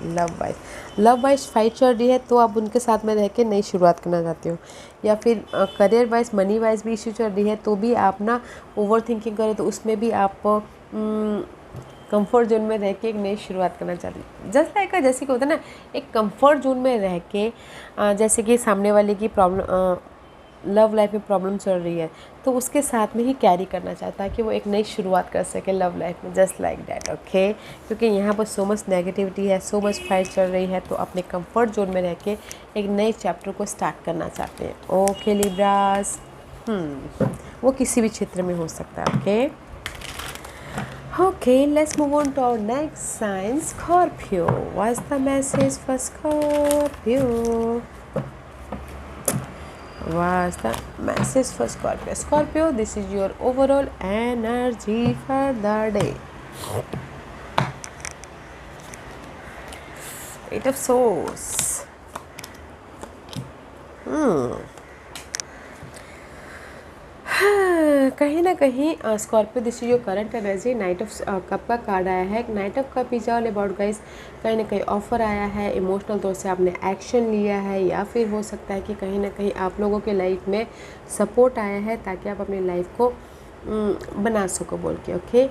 लव वाइज फाइट चल रही है तो आप उनके साथ में रह के नई शुरुआत करना चाहते हो, या फिर करियर वाइज, मनी वाइज भी इश्यू चल रही है तो भी आप ना ओवर थिंकिंग करें, तो उसमें भी आप कंफर्ट जोन में रह के एक नई शुरुआत करना चाहते हैं। जस्ट लाइक जैसे कि होता है ना, एक कंफर्ट जोन में रह के जैसे कि सामने वाले की प्रॉब्लम, लव लाइफ में प्रॉब्लम चल रही है, तो उसके साथ में ही कैरी करना चाहता है कि वो एक नई शुरुआत कर सके लव लाइफ में, जस्ट लाइक दैट, ओके। क्योंकि यहाँ पर सो मच नेगेटिविटी है, सो मच फाइट चल रही है, तो अपने कंफर्ट जोन में रह के एक नए चैप्टर को स्टार्ट करना चाहते हैं, ओके लिब्रास। वो किसी भी क्षेत्र में हो सकता है, okay. Okay, let's move on to our next sign, Scorpio. What's the message for Scorpio? What's the message for Scorpio? Scorpio, this is your overall energy for the day. Eight of Swords. कहीं ना कहीं Scorpio, this is your current energy. Night of cup का कार्ड आया है। Night of cup is all about guys, कहीं ना कहीं ऑफर आया है, इमोशनल तौर से आपने एक्शन लिया है, या फिर हो सकता है कि कहीं ना कहीं आप लोगों के लाइफ में सपोर्ट आया है ताकि आप अपनी लाइफ को बना सको बोल के, okay.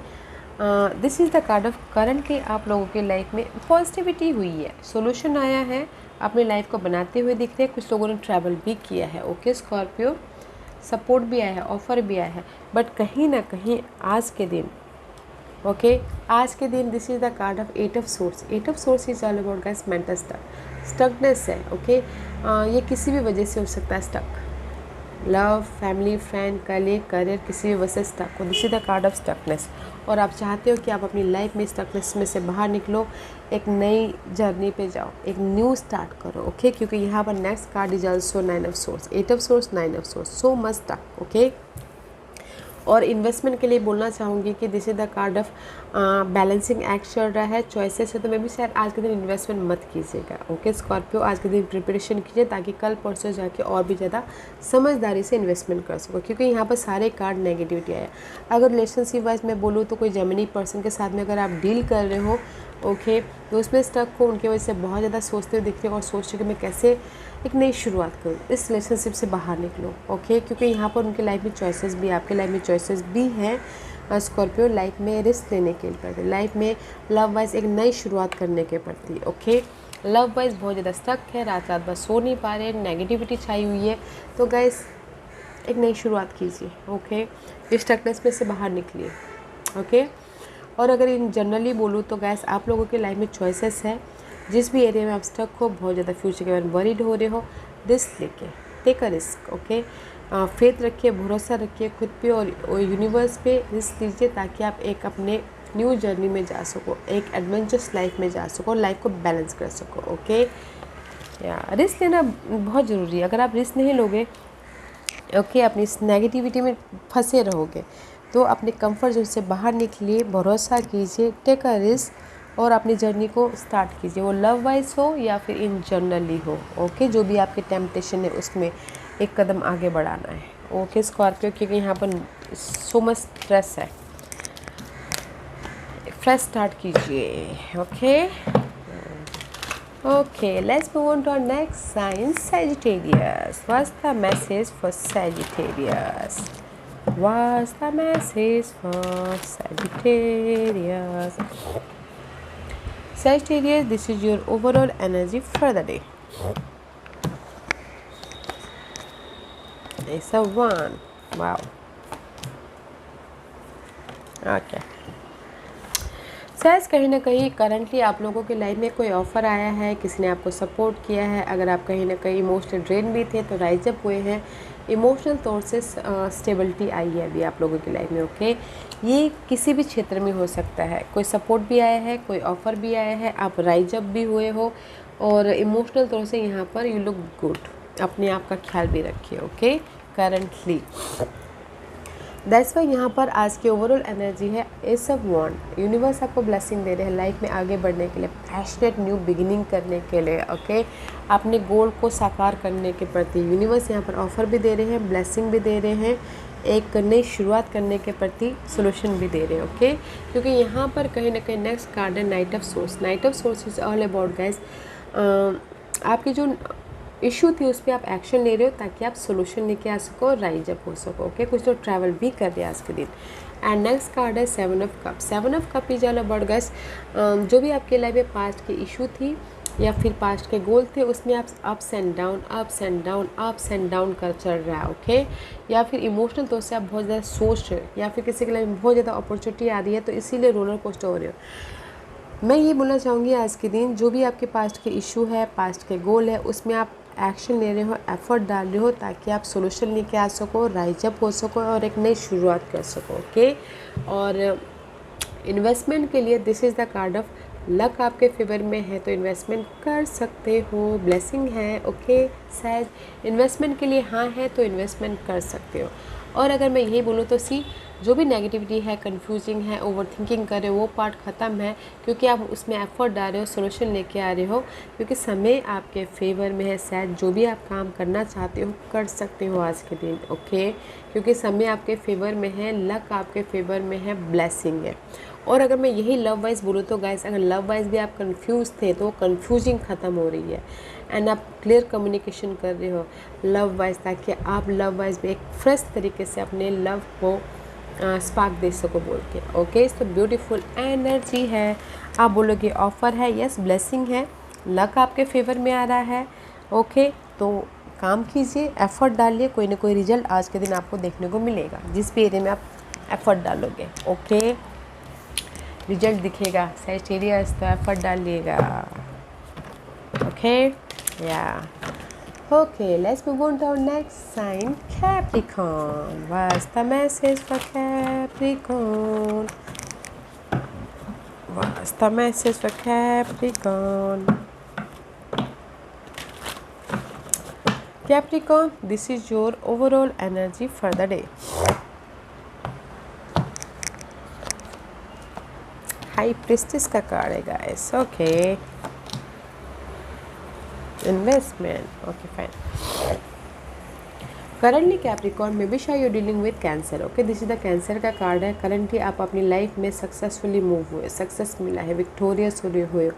This is the card of currently आप लोगों के लाइफ में पॉजिटिविटी हुई है, सोल्यूशन आया है, अपनी लाइफ को बनाते हुए दिख रहे हैं। कुछ लोगों ने ट्रैवल भी किया है, ओके स्कॉर्पियो। सपोर्ट भी आया है, ऑफ़र भी आया है, बट कहीं ना कहीं आज के दिन, ओके, आज के दिन this is the card of eight of swords. Eight of swords is all about guys mental stuckness है, ओके। ये किसी भी वजह से हो सकता है stuck, love, family, friend, career, किसी भी वजह से स्टक हो। This is the card of stuckness, और आप चाहते हो कि आप अपनी लाइफ में स्टकनेस में से बाहर निकलो, एक नई जर्नी पे जाओ, एक न्यू स्टार्ट करो, ओके। क्योंकि यहाँ पर next card is also 9 of swords, 8 of swords, 9 of swords, so much stuck, okay. और इन्वेस्टमेंट के लिए बोलना चाहूँगी कि this is the card of balancing act चल रहा है, चॉइसेस है, तो मैं भी शायद आज के दिन इन्वेस्टमेंट मत कीजिएगा, ओके स्कॉर्पियो। आज के दिन प्रिपरेशन कीजिए ताकि कल परसों जाके और भी ज़्यादा समझदारी से इन्वेस्टमेंट कर सको, क्योंकि यहाँ पर सारे कार्ड नेगेटिविटी आया। अगर रिलेशनशिप वाइज मैं बोलूँ तो कोई जेमिनी पर्सन के साथ में अगर आप डील कर रहे हो, ओके, तो उसमें स्टक हो, उनकी वजह से बहुत ज़्यादा सोचते हुए दिखते हो और सोचते कि मैं कैसे एक नई शुरुआत करूँ, इस रिलेशनशिप से बाहर निकलो, ओके। क्योंकि यहाँ पर उनकी लाइफ में चॉइसेस भी, आपके लाइफ में चॉइसेस भी हैं स्कॉर्पियो, लाइफ में रिस्क लेने के प्रति, लाइफ में लव वाइज एक नई शुरुआत करने के प्रति, ओके। लव वाइज बहुत ज़्यादा स्टक है, रात रात भर सो नहीं पा रहे, नेगेटिविटी छाई हुई है, तो गाइस एक नई शुरुआत कीजिए, ओके। इस स्टकनेस में से बाहर निकलिए, ओके। और अगर इन जनरली बोलूँ तो गैस आप लोगों की लाइफ में चॉइसेस है, जिस भी एरिया में आप स्टक हो, बहुत ज़्यादा फ्यूचर के बारे में वरीड हो रहे हो, रिस्क लेके, take a risk, okay. Faith रखिए, भरोसा रखिए खुद पे और यूनिवर्स पे, रिस्क लीजिए ताकि आप एक अपने न्यू जर्नी में जा सको, एक एडवेंचरस लाइफ में जा सको, लाइफ को बैलेंस कर सको, ओके। या रिस्क लेना बहुत ज़रूरी है। अगर आप रिस्क नहीं लोगे ओके अपनी इस नेगेटिविटी में फंसे रहोगे। तो अपने कंफर्ट जोन से बाहर निकलिए, भरोसा कीजिए, टेक अ रिस्क और अपनी जर्नी को स्टार्ट कीजिए, वो लव वाइज हो या फिर इन जनरली हो। ओके जो भी आपके टेम्पटेशन है उसमें एक कदम आगे बढ़ाना है। ओके स्कॉर्पियो, क्योंकि यहाँ पर सो मच स्ट्रेस है, फ्रेश स्टार्ट कीजिए। Okay okay, let's move on to our next sign, Sagittarius. What's the message for Sagittarius? What's the message for Sagittarius? Sagittarius, this is your overall energy for the day. It's a 1. Wow. Okay. सैज कहीं ना कहीं करंटली आप लोगों की लाइफ में कोई ऑफ़र आया है, किसी ने आपको सपोर्ट किया है। अगर आप कहीं ना कहीं इमोशनल ड्रेन भी थे तो राइज अप हुए हैं, इमोशनल तौर से स्टेबिलिटी आई है अभी आप लोगों की लाइफ में। ओके ये किसी भी क्षेत्र में हो सकता है, कोई सपोर्ट भी आया है, कोई ऑफ़र भी आया है, आप राइज अप भी हुए हो और इमोशनल तौर से यहाँ पर यू लुक गुड। अपने आप का ख्याल भी रखिए। ओके करंटली दैट्स वाई यहाँ पर आज की ओवरऑल एनर्जी है एस ऑफ वॉन्ड। यूनिवर्स आपको ब्लेसिंग दे रहे हैं लाइफ में आगे बढ़ने के लिए, पैशनेट न्यू बिगिनिंग करने के लिए। ओके अपने गोल को साकार करने के प्रति यूनिवर्स यहाँ पर ऑफर भी दे रहे हैं, ब्लेसिंग भी दे रहे हैं, एक नई शुरुआत करने के प्रति सोल्यूशन भी दे रहे हैं। ओके क्योंकि यहाँ पर कहीं ना कहीं नेक्स्ट कार्ड है night of source. Night of swords is all about guys, आपकी जो इशू थी उस पर आप एक्शन ले रहे हो ताकि आप सोल्यूशन लेके आ सको और राइज अप हो सको। ओके कुछ तो ट्रैवल भी कर रहे हैं आज के दिन। एंड नेक्स्ट कार्ड है 7 of cup. 7 of cup is all about guys, जो भी आपके लाइफ में पास्ट की इशू थी या फिर पास्ट के गोल थे उसमें आप अप्स एंड डाउन कर चल रहा है। ओके या फिर इमोशनल तौर से आप बहुत ज़्यादा सोच रहे हो या फिर किसी के लाइफ में बहुत ज़्यादा अपॉर्चुनिटी आ रही है तो इसीलिए रोलर कोस्टर हो रहे हो। मैं ये बोलना चाहूँगी आज के दिन जो भी आपके पास्ट के इशू है, पास्ट के गोल है, उसमें आप एक्शन ले रहे हो, एफर्ट डाल रहे हो ताकि आप सोल्यूशन लेके आ सको, राइज अप हो सको और एक नई शुरुआत कर सको। ओके और इन्वेस्टमेंट के लिए this is the card of luck. आपके फेवर में है तो इन्वेस्टमेंट कर सकते हो, ब्लेसिंग है। ओके शायद इन्वेस्टमेंट के लिए हाँ है तो इन्वेस्टमेंट कर सकते हो। और अगर मैं यही बोलूँ तो सी जो भी नेगेटिविटी है, कंफ्यूजिंग है, ओवर थिंकिंग कर रहे हो वो पार्ट ख़त्म है क्योंकि आप उसमें एफर्ट डाल रहे हो, सोल्यूशन लेके आ रहे हो क्योंकि समय आपके फेवर में है। शायद जो भी आप काम करना चाहते हो कर सकते हो आज के दिन। ओके क्योंकि समय आपके फेवर में है, लक आपके फेवर में है, ब्लेसिंग है। और अगर मैं यही लव वाइज बोलूँ तो गाइस अगर लव वाइज भी आप कंफ्यूज थे तो कंफ्यूजिंग ख़त्म हो रही है एंड आप क्लियर कम्युनिकेशन कर रहे हो लव वाइज ताकि आप लव वाइज भी एक फ्रेश तरीके से अपने लव को स्पार्क दे सको बोल के। ओके तो ब्यूटीफुल एनर्जी है। आप बोलोगे ऑफ़र है, यस ब्लेसिंग है, लक आपके फेवर में आ रहा है। ओके तो काम कीजिए, एफर्ट डालिए, कोई ना कोई रिजल्ट आज के दिन आपको देखने को मिलेगा जिस भी एरिया में आप एफर्ट डालोगे। ओके रिजल्ट दिखेगा। सैजिटेरियस तो एफर्ट डालिएगा। ओके या okay, let's move on to our next sign, Capricorn. What's the message for Capricorn? What's the message for Capricorn? Capricorn, this is your overall energy for the day. High Priestess का कार्ड है guys. Okay. Investment. Okay, fine. Currently Capricorn में भी शायद you dealing with cancer. Okay this is the cancer का कार्ड है। करंटली आप अपनी लाइफ में सक्सेसफुली मूव हुए, सक्सेस मिला है, विक्टोरियस हुए हो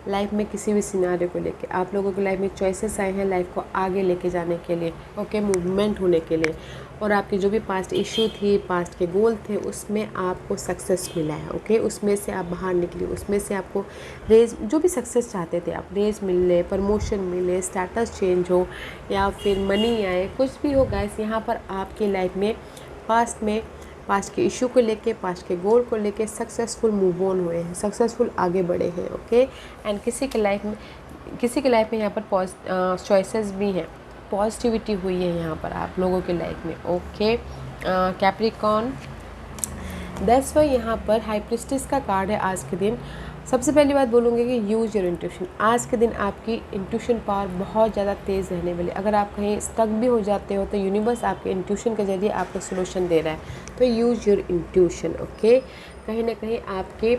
लाइफ में किसी भी सिनारियो को लेके। आप लोगों की लाइफ में चॉइसेस आए हैं लाइफ को आगे लेके जाने के लिए। ओके मूवमेंट होने के लिए। और आपकी जो भी पास्ट इशू थी, पास्ट के गोल थे, उसमें आपको सक्सेस मिला है। ओके उसमें से आप बाहर निकले, उसमें से आपको रेज, जो भी सक्सेस चाहते थे आप, रेज मिले, प्रमोशन मिले, स्टेटस चेंज हो या फिर मनी आए, कुछ भी हो गाइस यहाँ पर आपकी लाइफ में पास्ट के इशू को लेके, पास्ट के गोल को लेके सक्सेसफुल मूव ऑन हुए हैं, सक्सेसफुल आगे बढ़े हैं। ओके एंड किसी के लाइफ में यहाँ पर चॉइसेस भी हैं, पॉजिटिविटी हुई है यहाँ पर आप लोगों के लाइफ में। ओके कैप्रिकॉर्न दैट्स वाई यहाँ पर हाई प्रिस्टेस का कार्ड है आज के दिन। सबसे पहली बात बोलूँगी कि यूज़ योर इंट्यूशन। आज के दिन आपकी इंट्यूशन पावर बहुत ज़्यादा तेज़ रहने वाली। अगर आप कहीं स्टक भी हो जाते हो तो यूनिवर्स आपके इंट्यूशन के ज़रिए आपको सोल्यूशन दे रहा है। तो यूज़ योर इंट्यूशन, ओके। कहीं ना कहीं आपके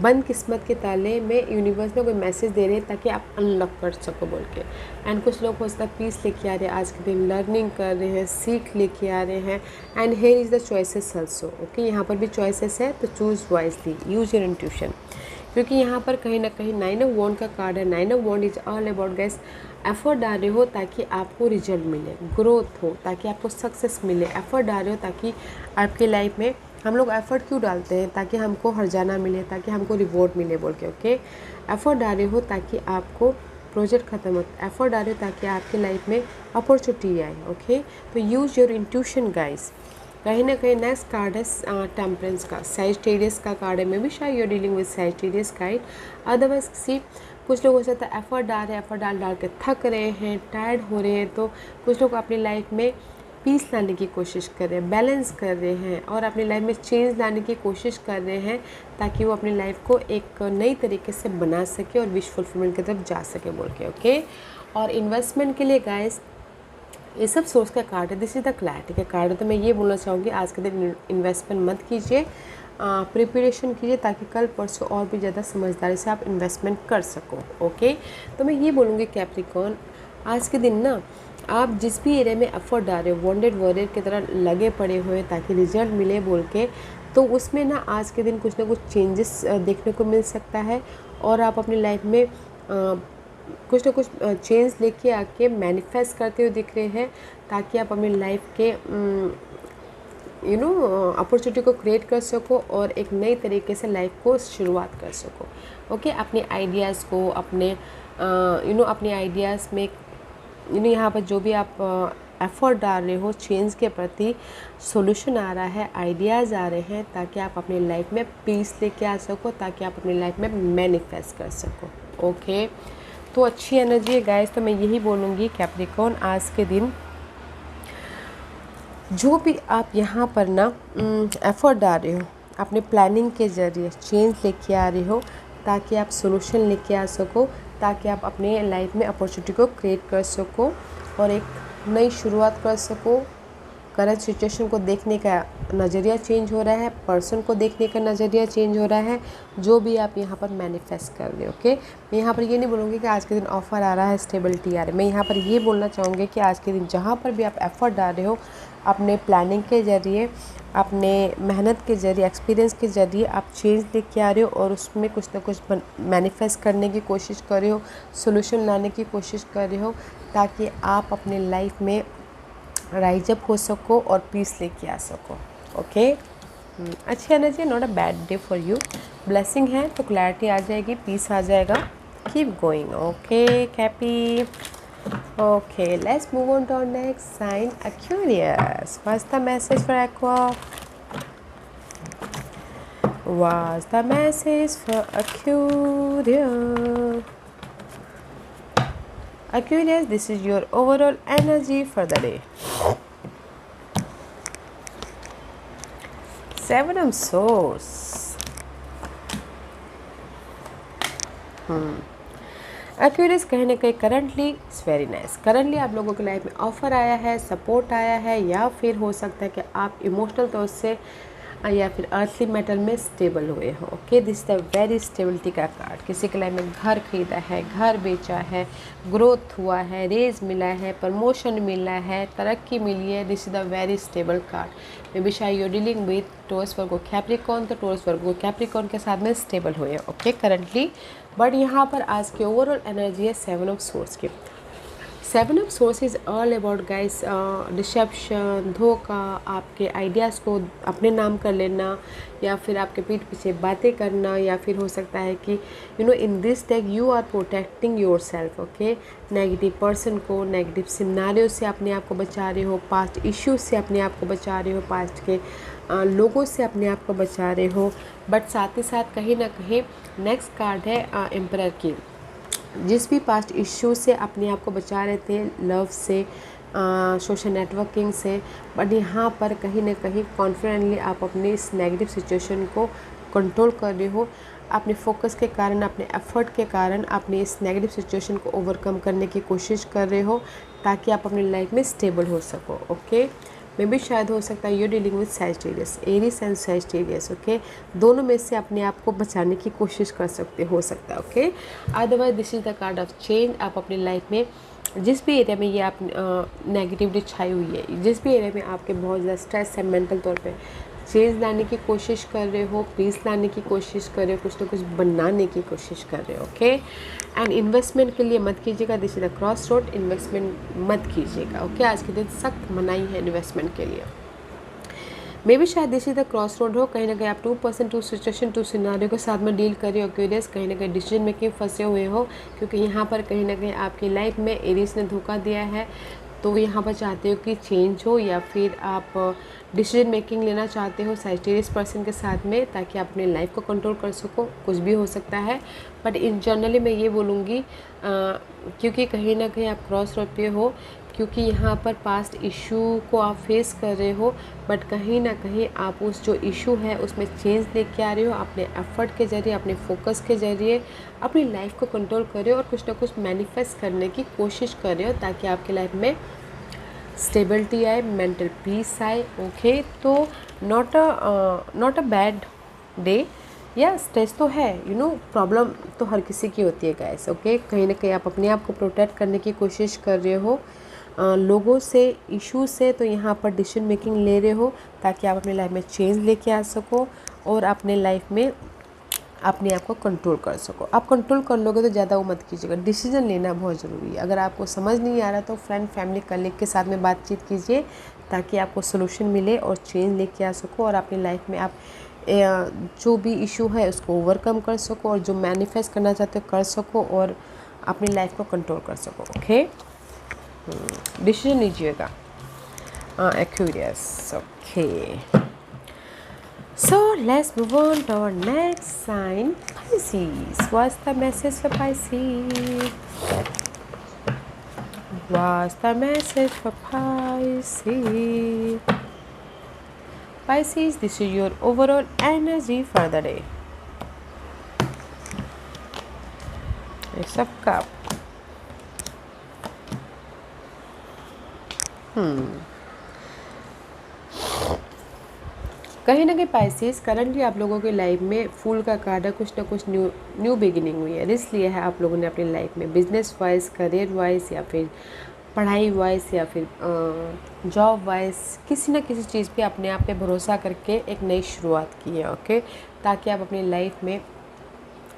बंद किस्मत के ताले में यूनिवर्स ने कोई मैसेज दे रहे हैं ताकि आप अनलॉक कर सको बोल के। एंड कुछ लोग हो सकता है पीस लेके आ रहे हैं, आज के दिन लर्निंग कर रहे हैं, सीख लेके आ रहे हैं। And here is the choices also, okay. यहाँ पर भी चॉइसेस है, तो choose wisely, use your intuition. क्योंकि यहाँ पर कहीं ना कहीं 9 ऑफ वॉन्ड का कार्ड है। 9 of wand is all about guys effort डाल रहे हो ताकि आपको रिजल्ट मिले, ग्रोथ हो, ताकि आपको सक्सेस मिले। एफर्ट डाल रहे हो ताकि आपकी लाइफ में, हम लोग एफर्ट क्यों डालते हैं? ताकि हमको हर्जाना मिले, ताकि हमको रिवॉर्ड मिले बोल के, ओके। एफर्ट डाल रहे हो ताकि आपको प्रोजेक्ट ख़त्म हो, एफर्ट डाल रहे हो ताकि आपकी लाइफ में अपॉर्चुनिटी आए, ओके। तो यूज़ योर इंट्यूशन गाइस। कहीं ना कहीं नेक्स्ट कार्ड है टेम्परेंस का, सैजिटेरियस का कार्ड है। मे बी शायद you are dealing with Sagittarius guide. Otherwise कुछ लोग हो सकता है एफर्ट डाल रहे हैं, एफर्ट डाल के थक रहे हैं, टायर्ड हो रहे हैं। तो कुछ लोग अपनी लाइफ में पीस लाने की कोशिश कर रहे हैं, बैलेंस कर रहे हैं और अपनी लाइफ में चेंज लाने की कोशिश कर रहे हैं ताकि वो अपनी लाइफ को एक नई तरीके से बना सके और विश फुलफिलमेंट की तरफ जा सके बोल के, ओके। और इन्वेस्टमेंट के लिए गाइस ये सब सोर्स का कार्ड है। दिस इज़ द क्लैरिटी का कार्ड है। तो मैं ये बोलना चाहूँगी आज के दिन इन्वेस्टमेंट मत कीजिए, प्रिपरेशन कीजिए ताकि कल परसों और भी ज़्यादा समझदारी से आप इन्वेस्टमेंट कर सको, ओके। तो मैं ये बोलूँगी कैप्रिकॉर्न, आज के दिन ना आप जिस भी एरिया में एफर्ट डाल रहे हो, वॉन्टेड वॉरियर की तरह लगे पड़े हुए ताकि रिजल्ट मिले बोल के, तो उसमें ना आज के दिन कुछ ना कुछ चेंजेस देखने को मिल सकता है और आप अपनी लाइफ में कुछ ना कुछ चेंज लेके आके मैनिफेस्ट करते हुए दिख रहे हैं ताकि आप अपनी लाइफ के अपॉर्चुनिटी को क्रिएट कर सको और एक नई तरीके से लाइफ को शुरुआत कर सको, ओके। अपने आइडियाज़ को अपने अपने आइडियाज़ में यहाँ पर जो भी आप एफर्ट डाल रहे हो चेंज के प्रति, सॉल्यूशन आ रहा है, आइडियाज़ आ रहे हैं ताकि आप अपनी लाइफ में पीस लेके आ सको, ताकि आप अपनी लाइफ में मैनिफेस्ट कर सको, ओके। तो अच्छी एनर्जी है गाइस। तो मैं यही बोलूँगी कैप्रिकॉर्न, आज के दिन जो भी आप यहाँ पर ना एफर्ट डाल रहे हो, अपने प्लानिंग के ज़रिए चेंज लेके आ रहे हो ताकि आप सोल्यूशन लेके आ सको, ताकि आप अपने लाइफ में अपॉर्चुनिटी को क्रिएट कर सको और एक नई शुरुआत कर सको। करंट सिचुएशन को देखने का नज़रिया चेंज हो रहा है, पर्सन को देखने का नज़रिया चेंज हो रहा है, जो भी आप यहाँ पर मैनिफेस्ट कर रहे हो, ओके। मैं यहाँ पर ये नहीं बोलूँगी कि आज के दिन ऑफर आ रहा है, स्टेबिलिटी आ रही है। मैं यहाँ पर ये बोलना चाहूँगी कि आज के दिन जहाँ पर भी आप एफर्ट डाल रहे हो, अपने प्लानिंग के ज़रिए, अपने मेहनत के ज़रिए, एक्सपीरियंस के ज़रिए आप चेंज लेके आ रहे हो और उसमें कुछ ना कुछ मैनिफेस्ट करने की कोशिश कर रहे हो, सोल्यूशन लाने की कोशिश कर रहे हो ताकि आप अपने लाइफ में राइज अप हो सको और पीस लेके आ सको, ओके। अच्छी energy, not a bad day for you. Blessing है तो क्लैरिटी आ जाएगी, पीस आ जाएगा। कीप गोइंग, ओके कैपी। Okay, let's move on to our next sign, Aquarius. What's the message for Aqua? What's the message for Aquarius? Aquarius, this is your overall energy for the day. Seven of Swords. Aquarius कहीं ना कहीं currently it's very nice. Currently आप लोगों की लाइफ में ऑफ़र आया है, सपोर्ट आया है, या फिर हो सकता है कि आप इमोशनल तौर से या फिर अर्थली मेटल में स्टेबल हुए हो, okay. This the very stability का कार्ड। किसी के लाइफ में घर खरीदा है, घर बेचा है, ग्रोथ हुआ है, रेज मिला है, प्रमोशन मिला है, तरक्की मिली है। This is the very stable card. Maybe शायद you dealing with Taurus Virgo Capricorn, तो टॉरस वर्गो कैप्रिकॉर्न के साथ में स्टेबल हुए, ओके करंटली। बट यहाँ पर आज की ओवरऑल एनर्जी है सेवन ऑफ सोर्स की। Seven of swords is all about guys deception, धोखा, आपके आइडियाज़ को अपने नाम कर लेना, या फिर आपके पीठ पीछे बातें करना, या फिर हो सकता है कि in this deck you are protecting yourself, okay. Negative person को, नेगेटिव सिनारियो से अपने आप को बचा रहे हो, पास्ट इश्यूज से अपने आप को बचा रहे हो, पास्ट के लोगों से अपने आप को बचा रहे हो। बट साथ ही साथ कहीं ना कहीं नेक्स्ट कार्ड है एम्परर की। जिस भी पास्ट इश्यू से अपने आप को बचा रहे थे, लव से, सोशल नेटवर्किंग से, बट यहाँ पर कहीं ना कहीं कॉन्फिडेंटली आप अपनी इस नेगेटिव सिचुएशन को कंट्रोल कर रहे हो। अपने फोकस के कारण, अपने एफर्ट के कारण अपनी इस नेगेटिव सिचुएशन को ओवरकम करने की कोशिश कर रहे हो ताकि आप अपनी लाइफ में स्टेबल हो सको। ओके, मे भी शायद हो सकता है you dealing with Sagittarius, Aries and Sagittarius. Okay, दोनों में से अपने आप को बचाने की कोशिश कर सकते हो सकता है। Okay, otherwise this is the card of change. आप अपनी लाइफ में जिस भी एरिया में ये आप नेगेटिविटी छाई हुई है, जिस भी एरिया में आपके बहुत ज़्यादा स्ट्रेस है, मेंटल तौर पे चेंज लाने की कोशिश कर रहे हो, पीस लाने की कोशिश कर रहे हो, कुछ ना कुछ बनाने की कोशिश कर रहे हो। ओके, एंड इन्वेस्टमेंट के लिए मत कीजिएगा, this is the cross road, investment मत कीजिएगा। ओके, आज के दिन सख्त मनाही है इन्वेस्टमेंट के लिए। मे भी शायद this is the cross road हो, कहीं ना कहीं आप 2% 2 सिचुएशन 2 सिनारियो के साथ में डील कर रहे हो। क्यूरियस, कहीं ना कहीं डिसीजन मेकिंग फंसे हुए हो, क्योंकि यहाँ पर कहीं ना कहीं आपकी लाइफ में एरीज ने धोखा दिया है। तो यहाँ पर चाहते हो कि चेंज हो, या फिर आप डिसीजन मेकिंग लेना चाहते हो सैजिटेरियस पर्सन के साथ में, ताकि आप अपनी लाइफ को कंट्रोल कर सको। कुछ भी हो सकता है, बट इन जनरली मैं ये बोलूँगी क्योंकि कहीं ना कहीं आप क्रॉस रोड पे हो, क्योंकि यहाँ पर पास्ट इशू को आप फेस कर रहे हो, बट कहीं ना कहीं आप उस जो इशू है उसमें चेंज लेके आ रहे हो, अपने एफर्ट के ज़रिए, अपने फोकस के ज़रिए अपनी लाइफ को कंट्रोल कर रहे हो और कुछ ना कुछ मैनिफेस्ट करने की कोशिश कर रहे हो ताकि आपकी लाइफ में स्टेबिलिटी आए, मेंटल पीस आए। ओके, तो नॉट अ बैड डे, या स्ट्रेस तो है, यू नो, प्रॉब्लम तो हर किसी की होती है गाइस। ओके, कहीं ना कहीं आप अपने आप को प्रोटेक्ट करने की कोशिश कर रहे हो लोगों से, इशू से, तो यहाँ पर डिसीजन मेकिंग ले रहे हो ताकि आप अपनी लाइफ में चेंज लेके आ सको और अपने लाइफ में अपने आप को कंट्रोल कर सको। आप कंट्रोल कर लोगे तो ज़्यादा वो मत कीजिएगा, डिसीजन लेना बहुत ज़रूरी है। अगर आपको समझ नहीं आ रहा तो फ्रेंड, फैमिली, कलीग के साथ में बातचीत कीजिए ताकि आपको सोल्यूशन मिले और चेंज लेके आ सको और अपनी लाइफ में आप जो भी इशू है उसको ओवरकम कर सको और जो मैनिफेस्ट करना चाहते हो कर सको और अपनी लाइफ को कंट्रोल कर सको। ओके, डिसीजन लीजिएगा Aquarius. Okay, so let's move on to our next sign, Pisces. What's the message for Pisces? What's the message for Pisces? Pisces, this is your overall energy for the day. Ace of Cups. कहीं ना कहीं पाइसेस करंटली आप लोगों की लाइफ में फूल का कार्ड है, कुछ ना कुछ न्यू बिगिनिंग हुई है, रिस्क लिया है आप लोगों ने अपनी लाइफ में, बिजनेस वाइज, करियर वाइज, या फिर पढ़ाई वाइज, या फिर जॉब वाइज, किसी न किसी चीज़ पे अपने आप पे भरोसा करके एक नई शुरुआत की है। ओके, ताकि आप अपनी लाइफ में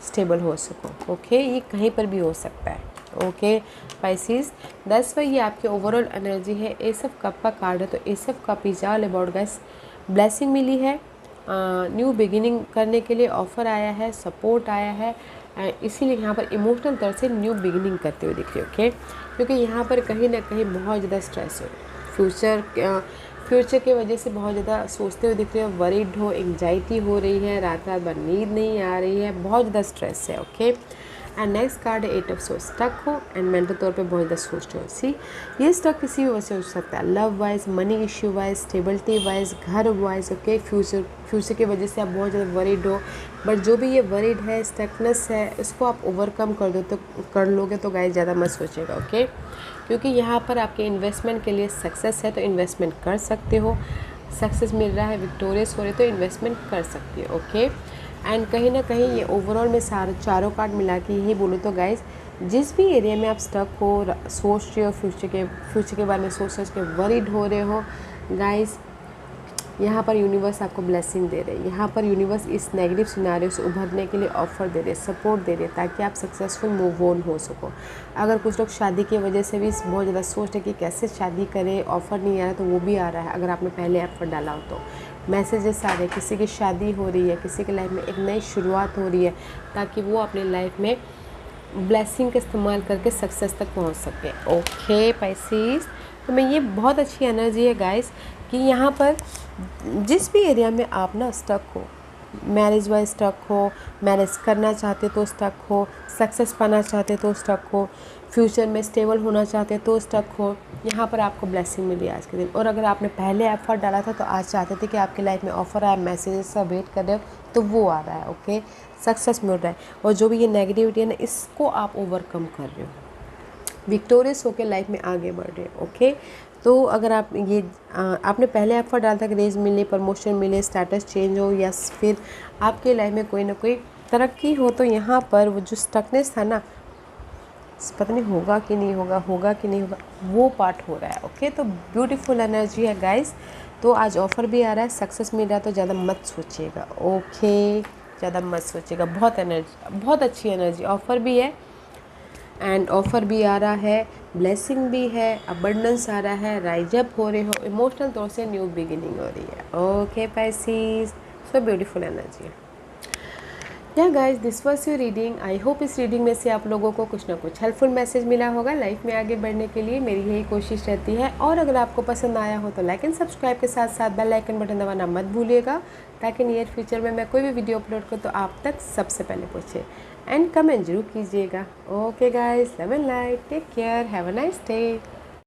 स्टेबल हो सको। ओके, ये कहीं पर भी हो सकता है। ओके पाइसेस, दैट्स व्हाई ये आपकी ओवरऑल एनर्जी है। एस ऑफ कप का कार्ड है, तो ace of cup is all about guys, blessing मिली है, न्यू बिगिनिंग करने के लिए ऑफ़र आया है, सपोर्ट आया है, इसीलिए यहाँ पर इमोशनल तरह से न्यू बिगिनिंग करते हुए दिख रही है। ओके, क्योंकि यहाँ पर कहीं ना कहीं बहुत ज़्यादा स्ट्रेस है, फ्यूचर के वजह से बहुत ज़्यादा सोचते हुए दिख रहे हो, वरीड हो, एंग्जाइटी हो रही है, रात रात भर नींद नहीं आ रही है, बहुत ज़्यादा स्ट्रेस है। ओके, एंड नेक्स्ट कार्ड है 8 ऑफ सोर्स, स्टक हो एंड मेंटल तौर पे बहुत ज़्यादा सोचते हो। सी, ये स्टक किसी भी वजह से हो सकता है, love wise, money issue wise, stability wise, घर वाइज। ओके, फ्यूचर की वजह से आप बहुत ज़्यादा वरीड हो, बट जो भी ये वरीड है, स्टकनेस है, इसको आप ओवरकम कर लोगे तो गाइस ज़्यादा मत सोचिएगा। ओके, क्योंकि यहाँ पर आपके इन्वेस्टमेंट के लिए सक्सेस है तो इन्वेस्टमेंट कर सकते हो, सक्सेस मिल रहा है, विक्टोरियस हो रहे तो इन्वेस्टमेंट कर सकते हो। ओके, एंड कहीं ना कहीं ये ओवरऑल में चारों कार्ड मिला के यही बोलूँ तो गाइस, जिस भी एरिया में आप स्टक हो, सोच रहे हो, फ्यूचर के बारे में सोच के वरीड हो रहे हो गाइस, यहाँ पर यूनिवर्स आपको ब्लेसिंग दे रहे हैं। यहाँ पर यूनिवर्स इस नेगेटिव सिनारियो से उभरने के लिए ऑफ़र दे रहे, सपोर्ट दे रहे, ताकि आप सक्सेसफुल मूव ऑन हो सको। अगर कुछ लोग शादी की वजह से भी बहुत ज़्यादा सोच रहे कि कैसे शादी करें, ऑफ़र नहीं आ रहा, तो वो भी आ रहा है। अगर आपने पहले एफर्ट डाला हो तो मैसेजेस आ रहे, किसी की शादी हो रही है, किसी की लाइफ में एक नई शुरुआत हो रही है, ताकि वो अपनी लाइफ में ब्लेसिंग का इस्तेमाल करके सक्सेस तक पहुंच सके। ओके पाइसेस, तो मैं ये बहुत अच्छी एनर्जी है गाइस कि यहाँ पर जिस भी एरिया में आप ना स्टक हो, मैरिज वाइज स्टक हो, मैरिज करना चाहते तो स्टक हो, सक्सेस पाना चाहते तो स्टक हो, फ्यूचर में स्टेबल होना चाहते हैं तो स्टक हो, यहाँ पर आपको ब्लेसिंग मिली आज के दिन। और अगर आपने पहले एफर्ट डाला था तो आज चाहते थे कि आपकी लाइफ में ऑफर आया, मैसेजेस का वेट कर रहे हो, तो वो आ रहा है। ओके, सक्सेस मिल रहा है। और जो भी ये नेगेटिविटी है ना, इसको आप ओवरकम कर रहे हो, विक्टोरियस होकर लाइफ में आगे बढ़ रहे हो। ओके, तो अगर आप ये आपने पहले एफर्ट डाला था कि रेज मिले, प्रमोशन मिले, स्टेटस चेंज हो, या फिर आपके लाइफ में कोई ना कोई तरक्की हो, तो यहाँ पर वो जो स्टकनेस था ना, पता नहीं होगा कि नहीं होगा, होगा कि नहीं होगा, वो पार्ट हो रहा है। ओके, तो ब्यूटीफुल एनर्जी है गाइस। तो आज ऑफ़र भी आ रहा है, सक्सेस मिल रहा है, तो ज़्यादा मत सोचिएगा। ओके, ज़्यादा मत सोचिएगा। बहुत एनर्जी, बहुत अच्छी एनर्जी, ऑफ़र भी है एंड ऑफ़र भी आ रहा है, ब्लेसिंग भी है, अबंडेंस आ रहा है, राइज अप हो रहे हो, इमोशनल तौर से न्यू बिगिनिंग हो रही है। Okay Pisces, so beautiful energy है। Yeah guys, this was your reading. I hope इस रीडिंग में से आप लोगों को कुछ ना कुछ हेल्पफुल मैसेज मिला होगा लाइफ में आगे बढ़ने के लिए। मेरी यही कोशिश रहती है। और अगर आपको पसंद आया हो तो लाइक एंड सब्सक्राइब के साथ साथ बेल आइकन बटन दबाना मत भूलिएगा, ताकि नियर फ्यूचर में मैं कोई भी वीडियो अपलोड करूँ तो आप तक सबसे पहले पहुँचे। एंड कमेंट जरूर कीजिएगा। Okay guys, love and light, take care, have a nice day.